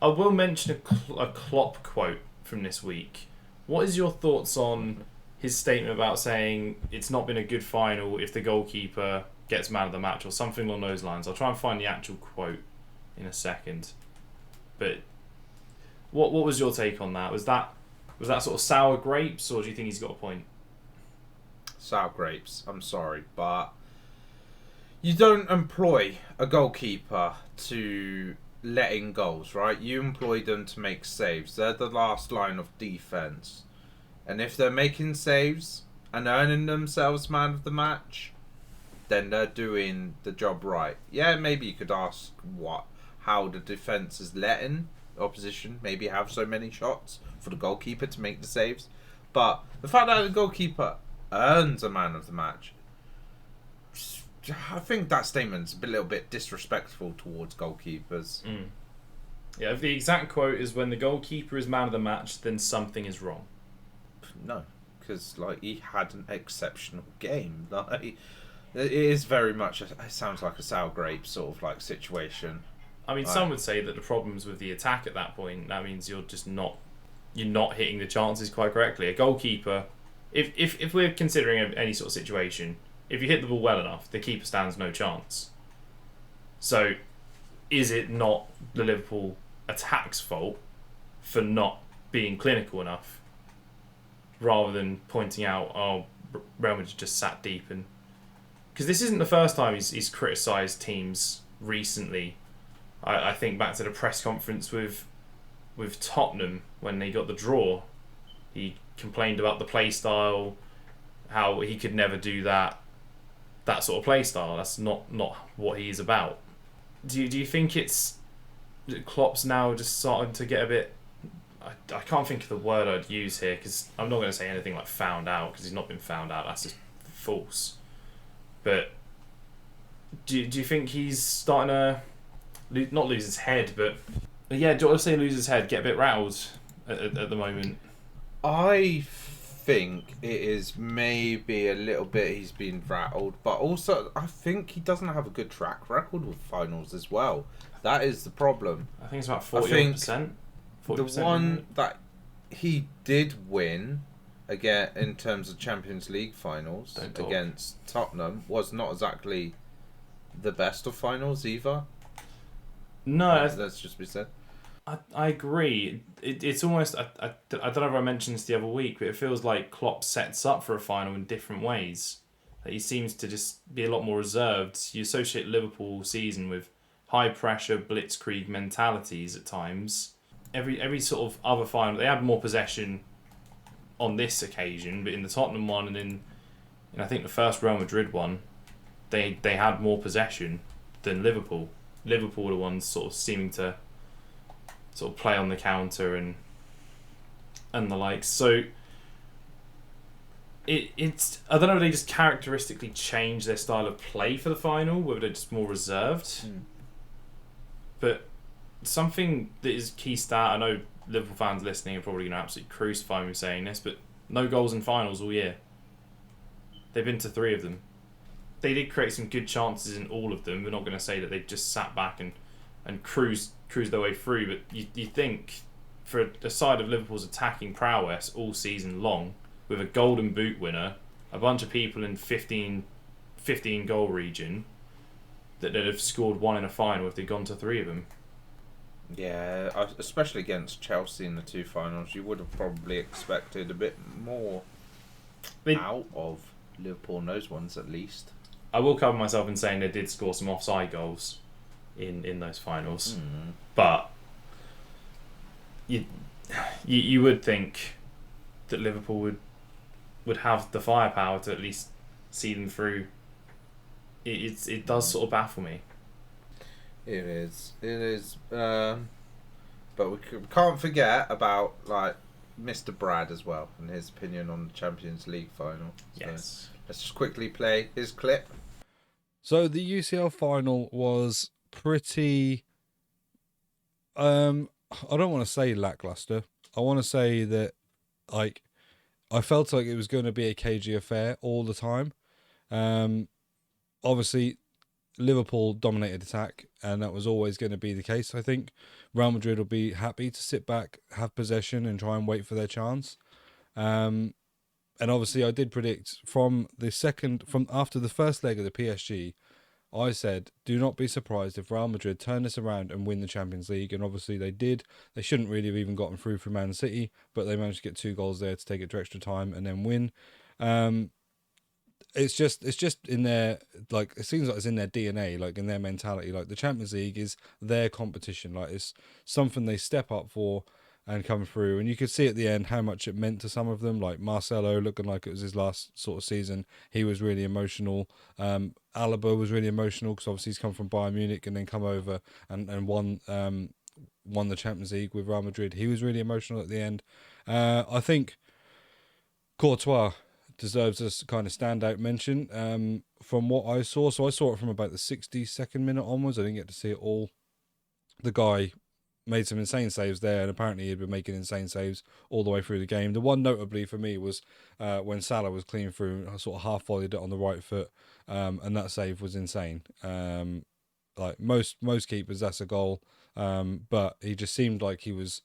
I will mention a Klopp quote from this week. What is your thoughts on his statement about saying it's not been a good final if the goalkeeper gets man of the match or something along those lines? I'll try and find the actual quote in a second. But what was your take on that? Was that sort of sour grapes, or do you think he's got a point? Sour grapes. I'm sorry, but you don't employ a goalkeeper to let in goals, right? You employ them to make saves. They're the last line of defense. And if they're making saves and earning themselves man of the match, then they're doing the job right. Yeah, maybe you could ask how the defense is letting the opposition maybe have so many shots for the goalkeeper to make the saves. But the fact that the goalkeeper earns a man of the match, I think that statement's a little bit disrespectful towards goalkeepers. Yeah, if the exact quote is when the goalkeeper is man of the match, then something is wrong. No, because he had an exceptional game. It is very much. It sounds like a sour grape sort of situation. I mean, some would say that the problem's with the attack at that point. That means you're not hitting the chances quite correctly. A goalkeeper, if we're considering any sort of situation, if you hit the ball well enough, the keeper stands no chance. So, is it not the Liverpool attack's fault for not being clinical enough, rather than pointing out, Real Madrid just sat deep? And because this isn't the first time he's criticised teams recently. I think back to the press conference with Tottenham when they got the draw. He complained about the play style, how he could never do that sort of play style. That's not what he's about. Do you think it's Klopp's now just starting to get a bit? I can't think of the word I'd use here, because I'm not going to say anything like found out, because he's not been found out. That's just false. But do you think he's starting to not lose his head, but yeah, do you want to say lose his head, get a bit rattled at the moment? I think it is maybe a little bit he's been rattled, but also I think he doesn't have a good track record with finals as well. That is the problem. I think it's about 40%. The one that he did win again in terms of Champions League finals against Tottenham was not exactly the best of finals either. No, let's just be said. I agree. It's almost I don't know if I mentioned this the other week, but it feels like Klopp sets up for a final in different ways. He seems to just be a lot more reserved. You associate Liverpool season with high pressure blitzkrieg mentalities at times. Every sort of other final, they had more possession on this occasion, but in the Tottenham one and in I think the first Real Madrid one, they had more possession than Liverpool. Liverpool are the ones sort of seeming to sort of play on the counter and the likes. So it's I don't know if they just characteristically change their style of play for the final, whether they're just more reserved. But something that is key stat, I know Liverpool fans listening are probably going to absolutely crucify me saying this, but no goals in finals all year. They've been to 3 of them. They did create some good chances in all of them. We're not going to say that they've just sat back and cruised their way through, but you think for a side of Liverpool's attacking prowess all season long, with a golden boot winner, a bunch of people in 15 goal region, that they'd have scored 1 in a final if they'd gone to 3 of them. Yeah, especially against Chelsea in the 2 finals, you would have probably expected a bit more out of Liverpool in those ones at least. I will cover myself in saying they did score some offside goals in those finals, but you would think that Liverpool would have the firepower to at least see them through. It does sort of baffle me. It is, but we can't forget about Mr. Brad as well and his opinion on the Champions League final. So Yes. let's just quickly play his clip. So the UCL final was pretty. I don't want to say lackluster. I want to say that, like, I felt like it was going to be a cagey affair all the time. Obviously, Liverpool dominated attack, and that was always going to be the case. I think Real Madrid will be happy to sit back, have possession, and try and wait for their chance. And obviously, I did predict from after the first leg of the PSG, I said, do not be surprised if Real Madrid turn this around and win the Champions League. And obviously they did. They shouldn't really have even gotten through from Man City, but they managed to get 2 goals there to take it to extra time and then win. It's just in their, like, it seems like it's in their DNA, like in their mentality. Like, the Champions League is their competition. Like, it's something they step up for and come through. And you could see at the end how much it meant to some of them. Like Marcelo, looking like it was his last sort of season, he was really emotional. Alaba was really emotional because obviously he's come from Bayern Munich and then come over and won the Champions League with Real Madrid. He was really emotional at the end. I think Courtois deserves a kind of standout mention from what I saw. So I saw it from about the 62nd minute onwards. I didn't get to see it all. The guy made some insane saves there, and apparently he'd been making insane saves all the way through the game. The one notably for me was when Salah was clean through, I sort of half volleyed it on the right foot, and that save was insane. Like most keepers, that's a goal, but he just seemed like he was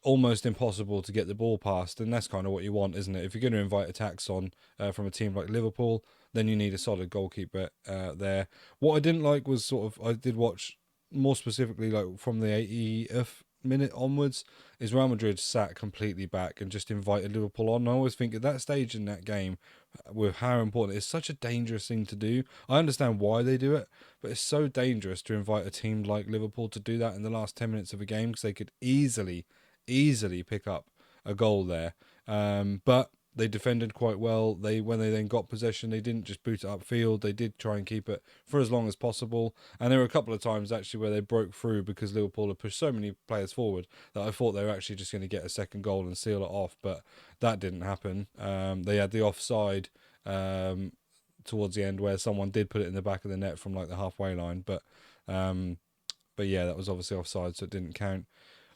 almost impossible to get the ball past, and that's kind of what you want, isn't it? If you're going to invite attacks on from a team like Liverpool, then you need a solid goalkeeper there. What I didn't like was I did watch more specifically, like from the 80th minute onwards, is Real Madrid sat completely back and just invited Liverpool on. I always think at that stage in that game, with how important it's such a dangerous thing to do. I understand why they do it, but it's so dangerous to invite a team like Liverpool to do that in the last 10 minutes of a game, because they could easily pick up a goal there. But they defended quite well. When they then got possession, they didn't just boot it upfield. They did try and keep it for as long as possible. And there were a couple of times actually where they broke through because Liverpool had pushed so many players forward that I thought they were actually just going to get a second goal and seal it off. But that didn't happen. They had the offside towards the end where someone did put it in the back of the net from like the halfway line. But yeah, that was obviously offside, so it didn't count.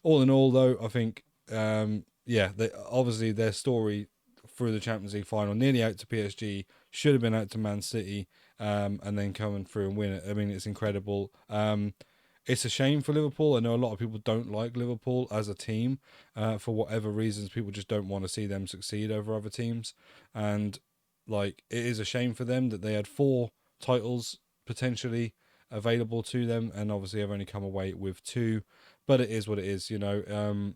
All in all, though, I think, obviously their story through the Champions League final, nearly out to PSG, should have been out to Man City, and then coming through and win it. I mean, it's incredible. It's a shame for Liverpool. I know a lot of people don't like Liverpool as a team for whatever reasons. People just don't want to see them succeed over other teams. And, like, it is a shame for them that they had 4 titles potentially available to them, and obviously have only come away with 2. But it is what it is, you know.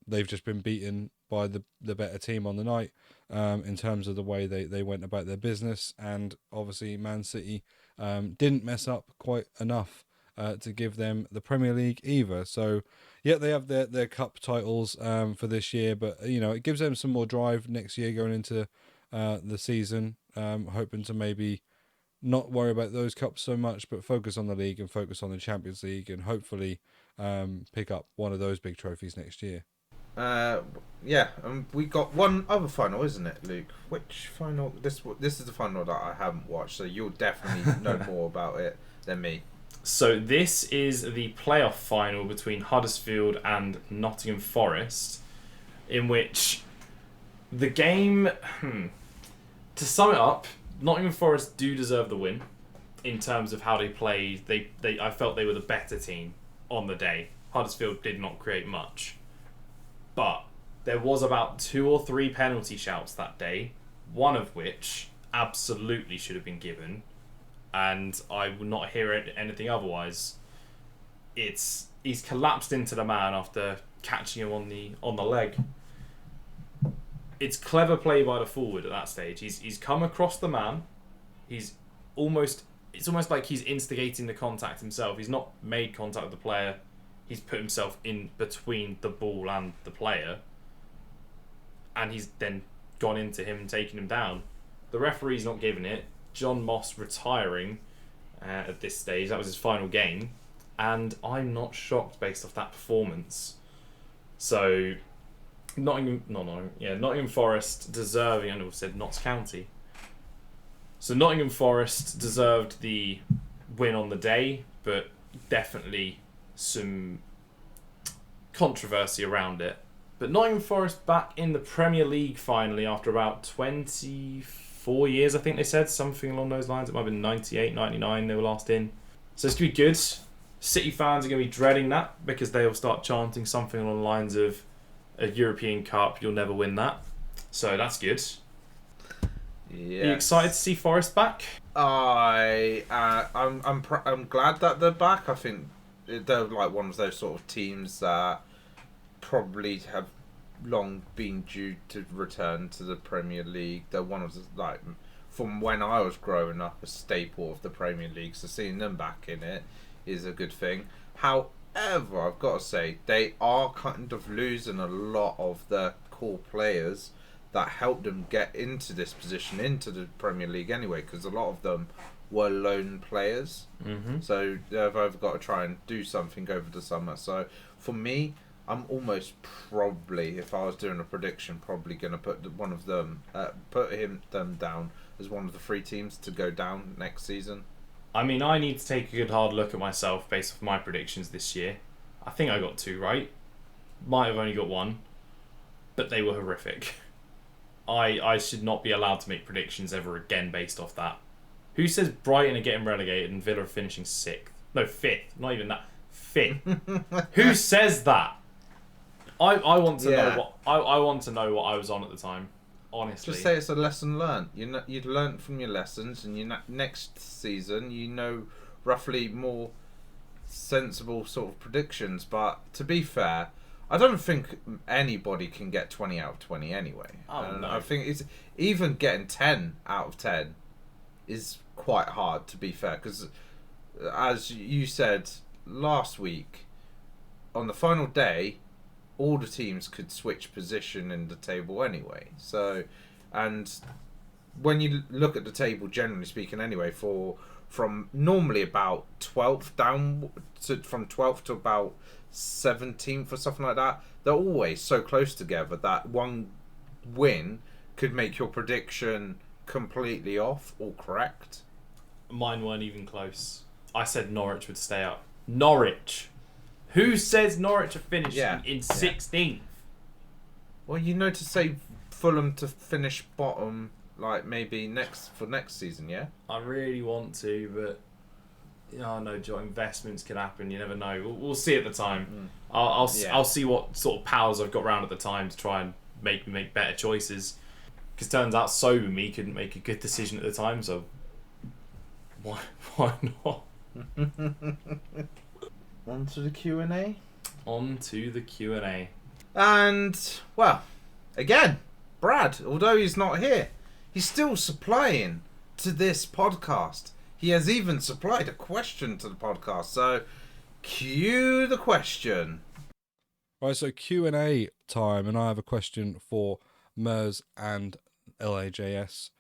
They've just been beaten by the better team on the night in terms of the way they went about their business. And obviously Man City didn't mess up quite enough to give them the Premier League either. So, yeah, they have their cup titles for this year. But, you know, it gives them some more drive next year going into the season, hoping to maybe not worry about those cups so much, but focus on the league and focus on the Champions League, and hopefully pick up one of those big trophies next year. We got one other final, isn't it, Luke? Which final? This is the final that I haven't watched, so you'll definitely know more about it than me. So this is the playoff final between Huddersfield and Nottingham Forest, in which the game, to sum it up, Nottingham Forest do deserve the win in terms of how they played. I felt they were the better team on the day. Huddersfield did not create much. But there was about 2 or 3 penalty shouts that day, one of which absolutely should have been given, and I would not hear anything otherwise. He's collapsed into the man after catching him on the leg. It's clever play by the forward at that stage. He's come across the man. It's almost like he's instigating the contact himself. He's not made contact with the player. He's put himself in between the ball and the player, and he's then gone into him and taken him down. The referee's not giving it. John Moss retiring at this stage. That was his final game, and I'm not shocked based off that performance. So Nottingham Forest deserving. I know I said Notts County. So Nottingham Forest deserved the win on the day, but definitely some controversy around it. But Nottingham Forest back in the Premier League finally after about 24 years, I think they said, something along those lines. It might have been 98, 99 they were last in. So it's going to be good. City fans are going to be dreading that because they will start chanting something along the lines of a European Cup, you'll never win that. So that's good. Yes. Are you excited to see Forest back? I'm glad that they're back. I think they're like one of those sort of teams that probably have long been due to return to the Premier League. They're one of the, like, from when I was growing up, a staple of the Premier League. So seeing them back in it is a good thing. However, I've got to say, they are kind of losing a lot of their core players that helped them get into this position, into the Premier League anyway, because a lot of them were loan players. Mm-hmm. So they've either got to try and do something over the summer. So for me, I'm almost probably, if I was doing a prediction, probably going to put one of them, them down as one of the 3 teams to go down next season. I mean, I need to take a good hard look at myself based off my predictions this year. I think I got 2 right. Might have only got 1, but they were horrific. I should not be allowed to make predictions ever again based off that. Who says Brighton are getting relegated and Villa are finishing 6th? No, 5th. Not even that. 5th. Who says that? I want to know what I want to know what I was on at the time. Honestly, just say it's a lesson learned. You'd learnt from your lessons, and next season you know roughly more sensible sort of predictions. But to be fair, I don't think anybody can get 20 out of 20 anyway. Oh, no. I think it's even getting 10 out of 10 is quite hard, to be fair, because as you said last week, on the final day, all the teams could switch position in the table anyway. So, and when you look at the table, generally speaking, anyway, from normally about 12th down from 12th to about 17th or something like that, they're always so close together that one win could make your prediction completely off or correct. Mine weren't even close. I said Norwich would stay up. Norwich. Who says Norwich are finishing in 16th? Well, to say Fulham to finish bottom, like maybe next season, yeah? I really want to, but investments can happen. You never know. We'll see at the time. I'll see what sort of powers I've got around at the time to try and make better choices. Because turns out sober me couldn't make a good decision at the time, so why not? On to the Q&A. On to the Q&A. And, well, again, Brad, although he's not here, he's still supplying to this podcast. He has even supplied a question to the podcast. So, cue the question. Right, so Q&A time, and I have a question for Mers and LAJS.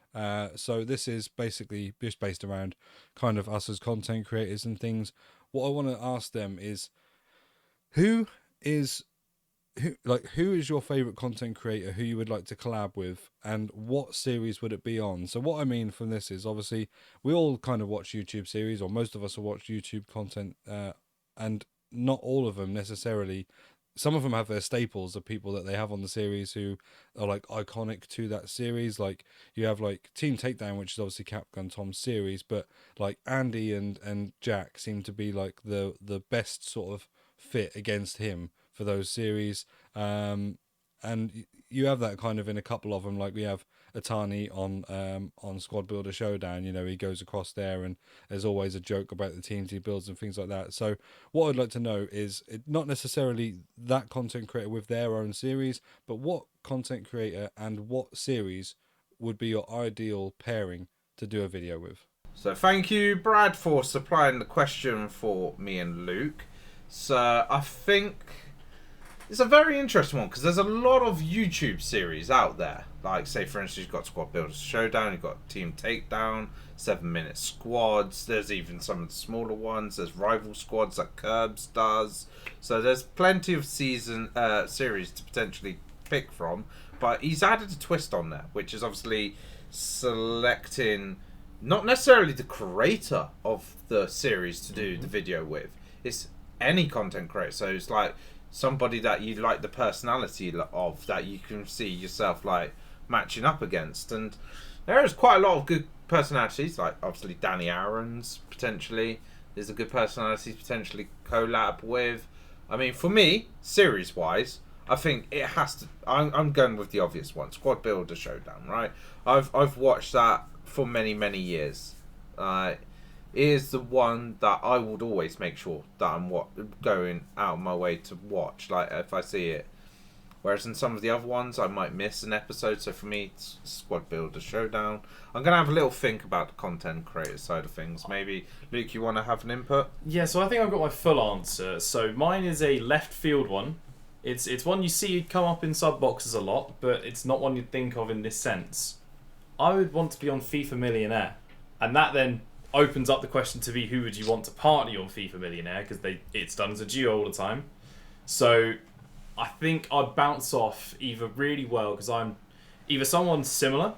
So this is basically just based around kind of us as content creators and things. What I want to ask them is, who is your favorite content creator who you would like to collab with, and what series would it be on? So what I mean from this is, obviously we all kind of watch YouTube series, or most of us will watch YouTube content, and not all of them necessarily. Some of them have their staples of people that they have on the series who are like iconic to that series. Like you have like Team Takedown, which is obviously Capgun Tom's series, but like Andy and Jack seem to be like the best sort of fit against him for those series. And you have that kind of in a couple of them. Like we have Atani on Squad Builder Showdown. He goes across there, and there's always a joke about the teams he builds and things like that. So what I'd like to know is not necessarily that content creator with their own series, but what content creator and what series would be your ideal pairing to do a video with. So thank you, Brad, for supplying the question for me and Luke. So I think it's a very interesting one because there's a lot of YouTube series out there. Like, say, for instance, you've got Squad Builders Showdown, you've got Team Takedown, 7-minute squads. There's even some of the smaller ones. There's rival squads like Curbs does. So there's plenty of series to potentially pick from, but he's added a twist on there, which is obviously selecting not necessarily the creator of the series to do the video with. It's any content creator. So it's like somebody that you like the personality of, that you can see yourself like matching up against. And there is quite a lot of good personalities, like obviously Danny Aaron's potentially is a good personality to potentially collab with. I mean, for me, series wise, I think it has to. I'm going with the obvious one, Squad Builder Showdown. Right? I've watched that for many years. It is the one that I would always make sure that I'm going out of my way to watch. Like if I see it. Whereas in some of the other ones, I might miss an episode. So for me, it's Squad Builder Showdown. I'm going to have a little think about the content creator side of things. Maybe, Luke, you want to have an input? Yeah, so I think I've got my full answer. So mine is a left field one. It's one you see come up in sub boxes a lot, but it's not one you'd think of in this sense. I would want to be on FIFA Millionaire. And that then opens up the question to be, who would you want to partner on FIFA Millionaire? Because it's done as a duo all the time. So I think I'd bounce off either really well, because I'm either someone similar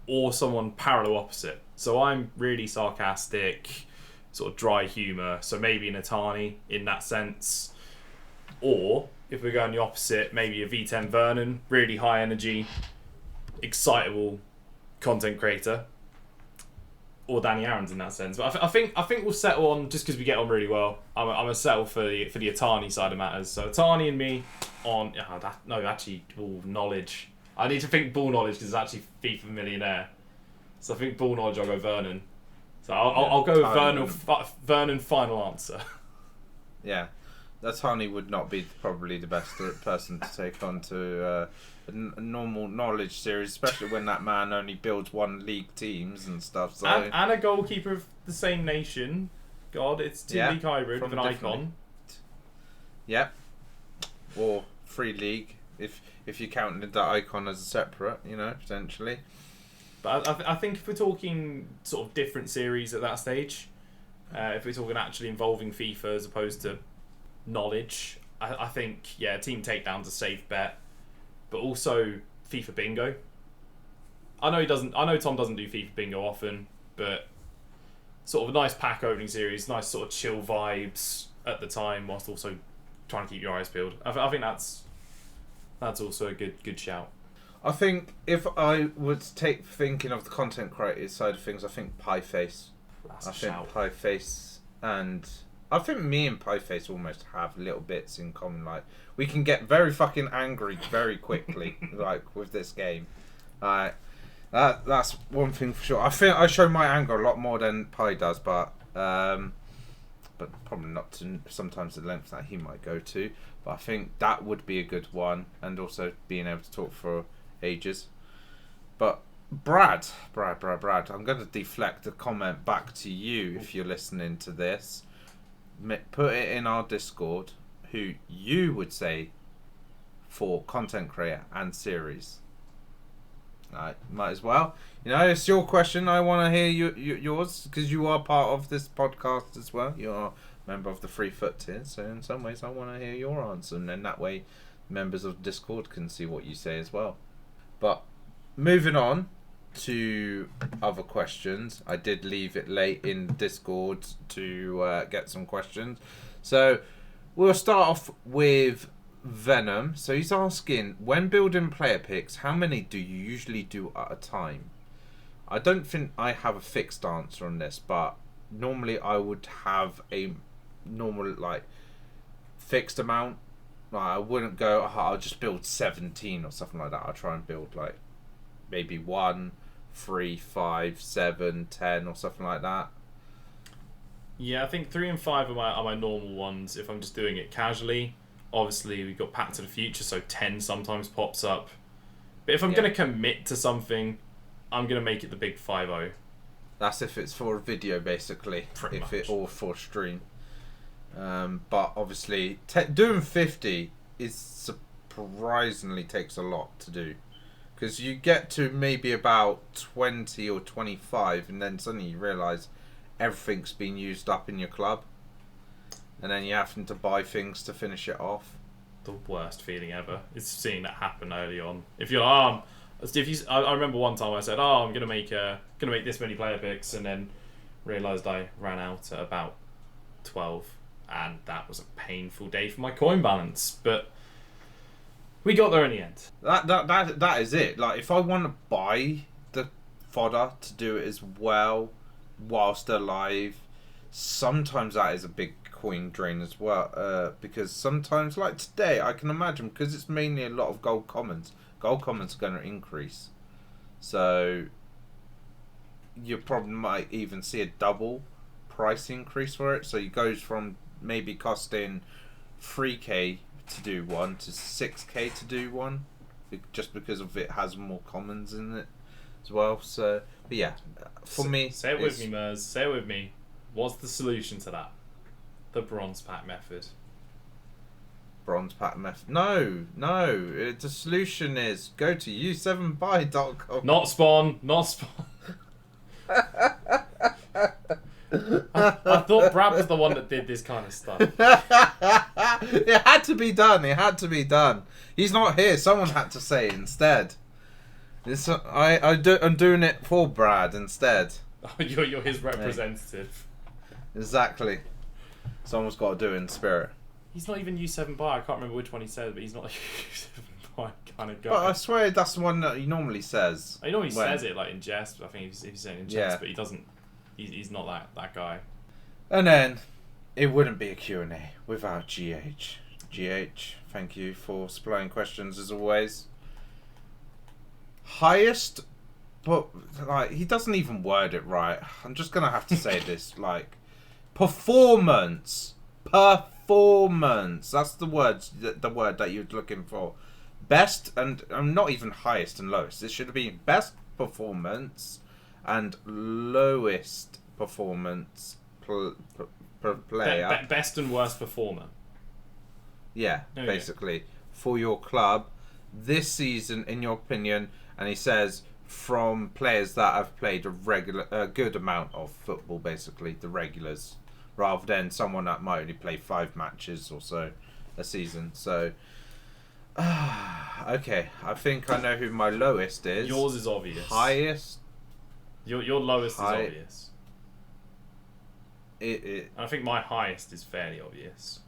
or someone parallel opposite. So I'm really sarcastic, sort of dry humour, so maybe an Atani in that sense. Or, if we're going the opposite, maybe a V10 Vernon, really high energy, excitable content creator. Or Danny Aaron's in that sense. But I think we'll settle on, just because we get on really well, I'm going to settle for the Atani side of matters. So Atani and me on... knowledge. I need to think ball knowledge, because it's actually FIFA Millionaire. So I think ball knowledge, I'll go Vernon. So I'll go with Vernon final answer. Yeah. Atani would not be probably the best person to take on to a normal knowledge series, especially when that man only builds one league teams and stuff. So and a goalkeeper of the same nation. God, it's league hybrid with an icon. Yep. Or free league, if you counted that icon as a separate, potentially. But I think if we're talking sort of different series at that stage, if we're talking actually involving FIFA as opposed to knowledge, I think Team Takedown's a safe bet, but also FIFA Bingo. I know Tom doesn't do FIFA Bingo often, but sort of a nice pack opening series, nice sort of chill vibes at the time, whilst also trying to keep your eyes peeled. I think that's also a good shout. I think if I would thinking of the content creator side of things, I think Pieface. That's a shout. Pieface, and I think me and Pieface almost have little bits in common. Like, we can get very fucking angry very quickly, like with this game. That's one thing for sure. I think I show my anger a lot more than Pie does, but probably not to sometimes the length that he might go to. But I think that would be a good one, and also being able to talk for ages. But Brad, I'm going to deflect the comment back to you if you're listening to this. Put it in our Discord who you would say for content creator and series. Might as well. It's your question. I want to hear yours, because you are part of this podcast as well. You're a member of the Free FUT tier, so in some ways I want to hear your answer, and then that way members of Discord can see what you say as well. But moving on to other questions, I did leave it late in Discord to get some questions, so we'll start off with Venom. So he's asking, when building player picks, how many do you usually do at a time? I don't think I have a fixed answer on this, but normally I would have a normal fixed amount. I wouldn't go, I'll just build 17 or something like that. I'll try and build maybe 1, 3, 5, 7, 10 or something like that. Yeah, I think 3 and 5 are my normal ones if I'm just doing it casually. Obviously, we've got Path to the Future, so 10 sometimes pops up. But if I'm going to commit to something, I'm going to make it the big 5-0. That's if it's for a video, basically. Pretty much. Or for stream. But obviously, doing 50 is surprisingly takes a lot to do. Because you get to maybe about 20 or 25, and then suddenly you realise everything's been used up in your club. And then you're having to buy things to finish it off. the worst feeling ever. It's seeing that happen early on. If you're like, I remember one time I said, I'm gonna make this many player picks, and then realised I ran out at about 12, and that was a painful day for my coin balance. But we got there in the end. That is it. Like, if I want to buy the fodder to do it as well whilst alive, sometimes that is a big coin drain as well. Because sometimes, like today, I can imagine, because it's mainly a lot of gold commons are going to increase. So you probably might even see a double price increase for it. So it goes from maybe costing 3k to do one to 6k to do one, just because of it has more commons in it as well. So, but yeah, for me, say it with me, Mers. Say it with me. What's the solution to that? The bronze pack method. Bronze pack method. No. The solution is go to u7buy.com. Not spawn. I thought Brad was the one that did this kind of stuff. It had to be done. He's not here. Someone had to say it instead. I'm doing it for Brad instead. You're his representative. Exactly. Someone's got to do it in spirit. He's not even U7 buy. I can't remember which one he said, but he's not a U7 buy kind of guy. But I swear that's the one that he normally says. He normally says it like in jest. I think he's saying in jest, Yeah. but he doesn't. He's not that guy. And then it wouldn't be a Q&A without GH. GH, thank you for supplying questions as always. Highest, but like he doesn't even word it right. I'm just gonna have to say this, like performance. That's the word that you're looking for. Best, and I'm not even highest and lowest. It should be best performance and lowest performance player. Best and worst performer. Yeah, basically for your club this season, in your opinion. And he says from players that have played a good amount of football, basically the regulars, rather than someone that might only play 5 matches or so a season. So, okay, I think I know who my lowest is. Yours is obvious. Highest. Your lowest is obvious. And I think my highest is fairly obvious.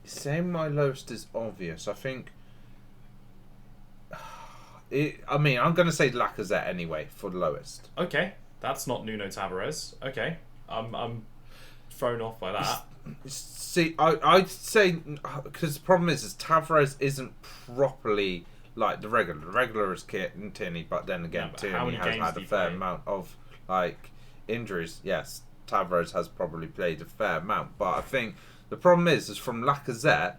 Saying my lowest is obvious. I think. I'm going to say Lacazette anyway for the lowest. Okay, that's not Nuno Tavares. Okay, I'm thrown off by that. See, I'd say because the problem is Tavares isn't properly like the regular. The regular is Tierney, but then again, Tierney has had a fair amount of like injuries. Yes, Tavares has probably played a fair amount, but I think the problem is from Lacazette,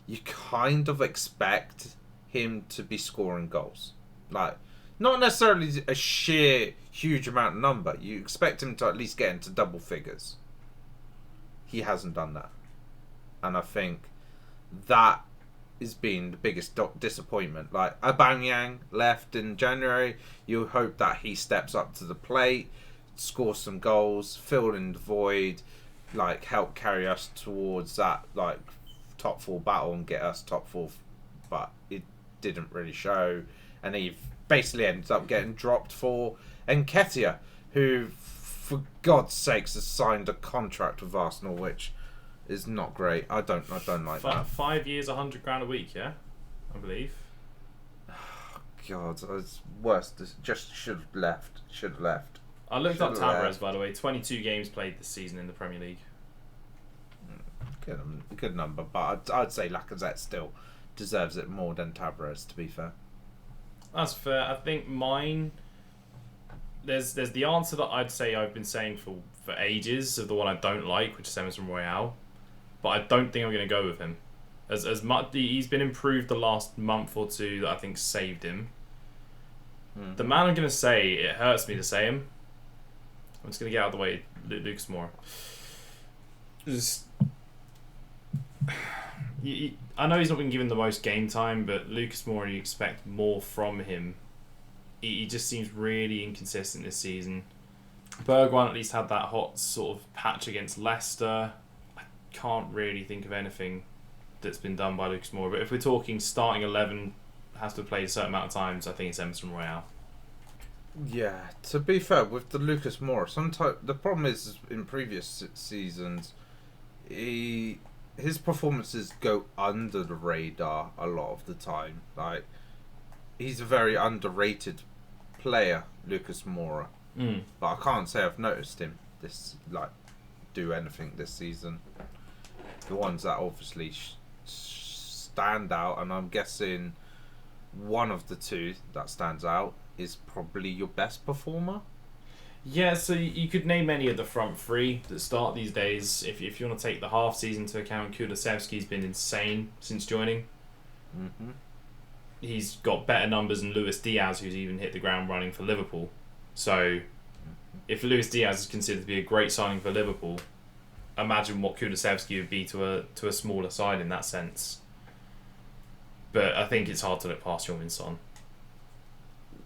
you kind of expect him to be scoring goals. Like, not necessarily a sheer huge amount of number. You expect him to at least get into double figures. He hasn't done that. And I think that has been the biggest disappointment. Like, Aubameyang left in January. You hope that he steps up to the plate, scores some goals, fill in the void, like, help carry us towards that, like, top 4 battle and get us top 4. But it didn't really show. And he basically ends up getting dropped for Nketiah, who, for God's sakes, has signed a contract with Arsenal, which is not great. I don't like that. 5 years, £100,000 a week, yeah, I believe. God, it's worse. Just should have left. I looked up Tavares, by the way. 22 games played this season in the Premier League. Good number, but I'd say Lacazette still deserves it more than Tavares, to be fair. That's fair. I think mine. There's the answer that I'd say I've been saying for ages of the one I don't like, which is Emerson Royale, but I don't think I'm going to go with him. As much he's been improved the last month or two that I think saved him. The man I'm going to say, it hurts me to say him. I'm just going to get out of the way. Lucas Moura. I know he's not been given the most game time, but Lucas Moura, you expect more from him. He just seems really inconsistent this season. Bergwijn at least had that hot sort of patch against Leicester. I can't really think of anything that's been done by Lucas Moura. But if we're talking starting 11 has to play a certain amount of times, I think it's Emerson Royale. Yeah, to be fair, with the Lucas Moura, sometimes the problem is in previous seasons, his performances go under the radar a lot of the time. Like, he's a very underrated player, Lucas Moura. But I can't say I've noticed him do anything this season. The ones that obviously stand out, and I'm guessing one of the two that stands out is probably your best performer. Yeah, so you could name any of the front three that start these days. If you want to take the half season into account, Kulusevski's been insane since joining. Mm-hmm. He's got better numbers than Luis Diaz, who's even hit the ground running for Liverpool. So, if Luis Diaz is considered to be a great signing for Liverpool, imagine what Kulusevski would be to a smaller side in that sense. But I think it's hard to look past Heung-min Son.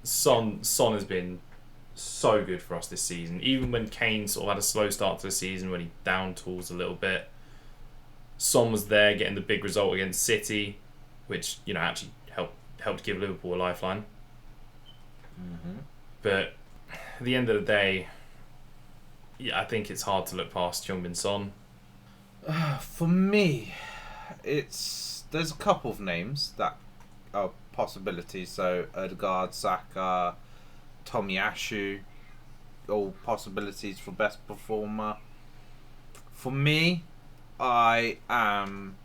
Son has been so good for us this season. Even when Kane sort of had a slow start to the season, when he down tools a little bit, Son was there getting the big result against City, which actually helped give Liverpool a lifeline. Mm-hmm. But at the end of the day, yeah, I think it's hard to look past Heung-min Son. For me, there's a couple of names that are possibilities. So Odegaard, Saka, Tomiyasu, all possibilities for best performer. For me, I am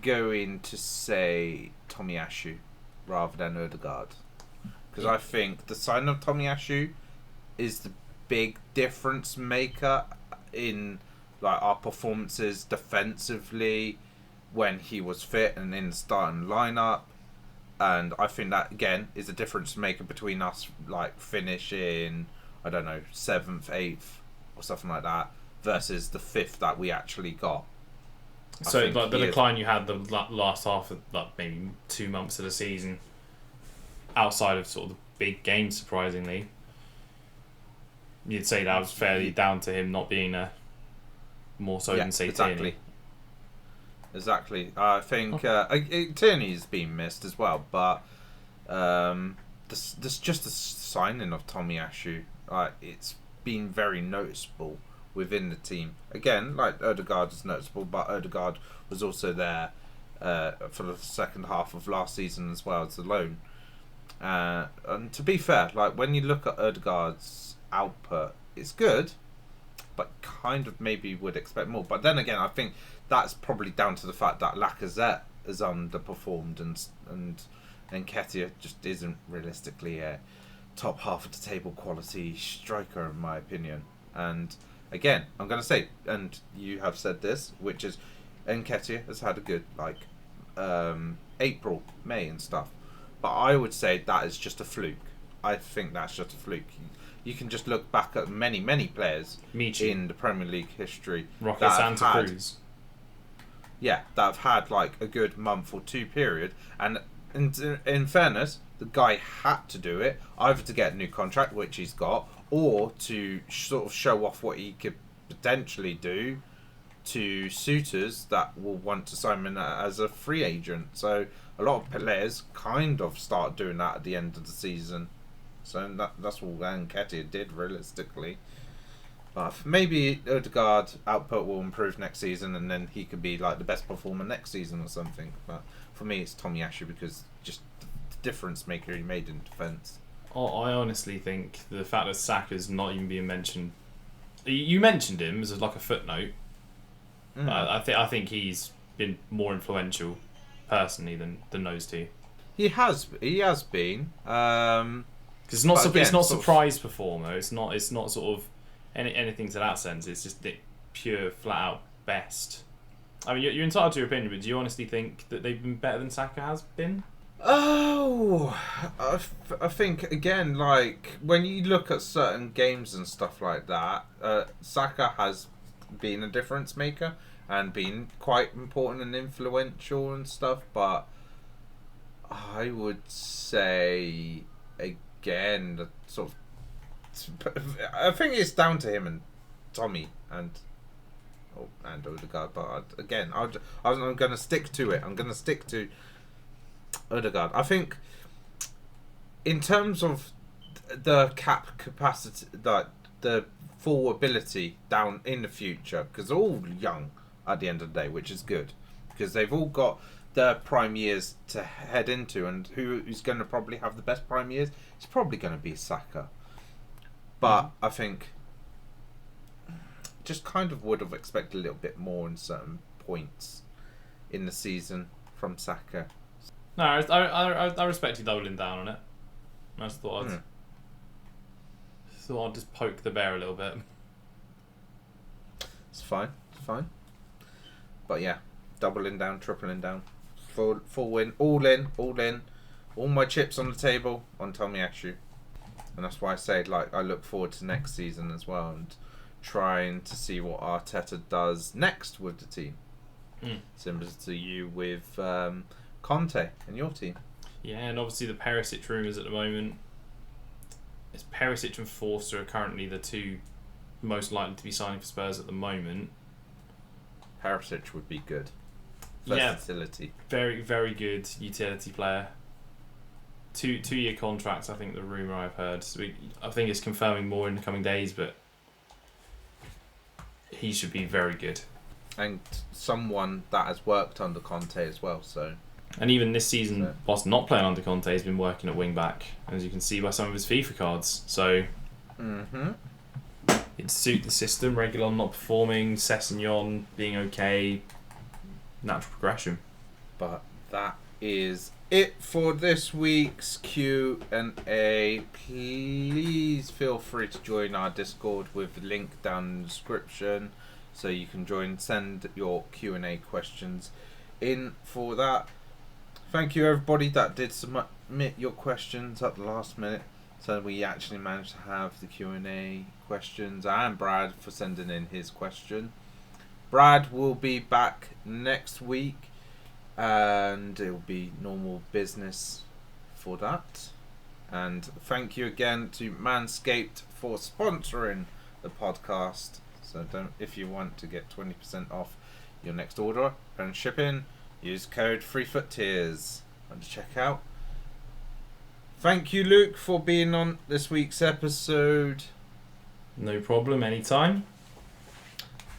going to say Tomiyasu rather than Odegaard, because I think the sign of Tomiyasu is the big difference maker in our performances defensively when he was fit and in the starting lineup. And I think that, again, is a difference maker between us, finishing, 7th, 8th, or something like that, versus the 5th that we actually got. So, the decline you had the last half of, maybe 2 months of the season, outside of sort of the big games, surprisingly, you'd say that was fairly down to him not being more so than, say, Tierney. Exactly. I think Tierney's been missed as well, but this just the signing of Tomiyasu. It's been very noticeable within the team. Again, Odegaard is noticeable, but Odegaard was also there for the second half of last season as well as a loan. And to be fair, when you look at Odegaard's output, it's good, but kind of maybe would expect more. But then again, I think that's probably down to the fact that Lacazette has underperformed and Nketiah just isn't realistically a top half of the table quality striker in my opinion. And again, I'm going to say, and you have said this, which is Nketiah has had a good April, May and stuff. But I would say that is just a fluke. I think that's just a fluke. You can just look back at many, many players in the Premier League history Roque Santa Cruz. Yeah, that have had a good month or two period. And in fairness, the guy had to do it, either to get a new contract, which he's got, or to sort of show off what he could potentially do to suitors that will want to sign him as a free agent. So a lot of players kind of start doing that at the end of the season. So that's what Nketiah did realistically. But maybe Odegaard output will improve next season, and then he could be the best performer next season or something. But for me, it's Tomiyasu because just the difference maker he made in defence. I honestly think the fact that Saka's not even being mentioned. You mentioned him as a footnote. But I think he's been more influential personally than those two. He has been. Because it's not surprise performer. It's not sort of anything to that sense. It's just the pure flat out best. I mean, you're entitled to your opinion, but do you honestly think that they've been better than Saka has been? Oh, I think again, when you look at certain games and stuff like that, Saka has been a difference maker and been quite important and influential and stuff. But I would say again, the sort of, I think it's down to him and Tommy and and Odegaard. But again, I'm going to stick to it. I'm going to stick to Odegaard. I think in terms of the cap capacity, like the full ability down in the future, because they're all young at the end of the day, which is good, because they've all got their prime years to head into, and who's going to probably have the best prime years? It's probably going to be Saka. But I think just kind of would have expected a little bit more in certain points in the season from Saka. No, I respect you doubling down on it. I just thought I'd just poke the bear a little bit. It's fine. But yeah, doubling down, tripling down, full win, all in, all my chips on the table on Tomiyasu. And that's why I say, like, I look forward to next season as well, and trying to see what Arteta does next with the team. Similar to you with Conte and your team. Yeah, and obviously the Perisic rumours at the moment. It's Perisic and Forster are currently the two most likely to be signing for Spurs at the moment. Perisic would be good. Versatility. Yeah, very, very good utility player. Two-year contracts, I think the rumour I've heard. So I think it's confirming more in the coming days, but he should be very good. And someone that has worked under Conte as well, so... And even this season, whilst not playing under Conte, he's been working at wing-back, as you can see by some of his FIFA cards. So it'd suit the system. Reguilon not performing, Sessegnon being okay, natural progression. But that is it for this week's Q&A. Please feel free to join our Discord with the link down in the description, so you can join. Send your Q&A questions in for that. Thank you everybody that did submit your questions at the last minute, so we actually managed to have the Q&A questions, and Brad for sending in his question. Brad will be back next week, and it will be normal business for that. And thank you again to Manscaped for sponsoring the podcast. So if you want to get 20% off your next order and shipping, use code FreeFootTears and check out. Thank you, Luke, for being on this week's episode. No problem, anytime.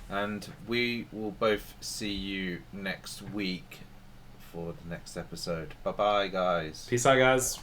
And we will both see you next week for the next episode. Bye-bye, guys. Peace out, guys.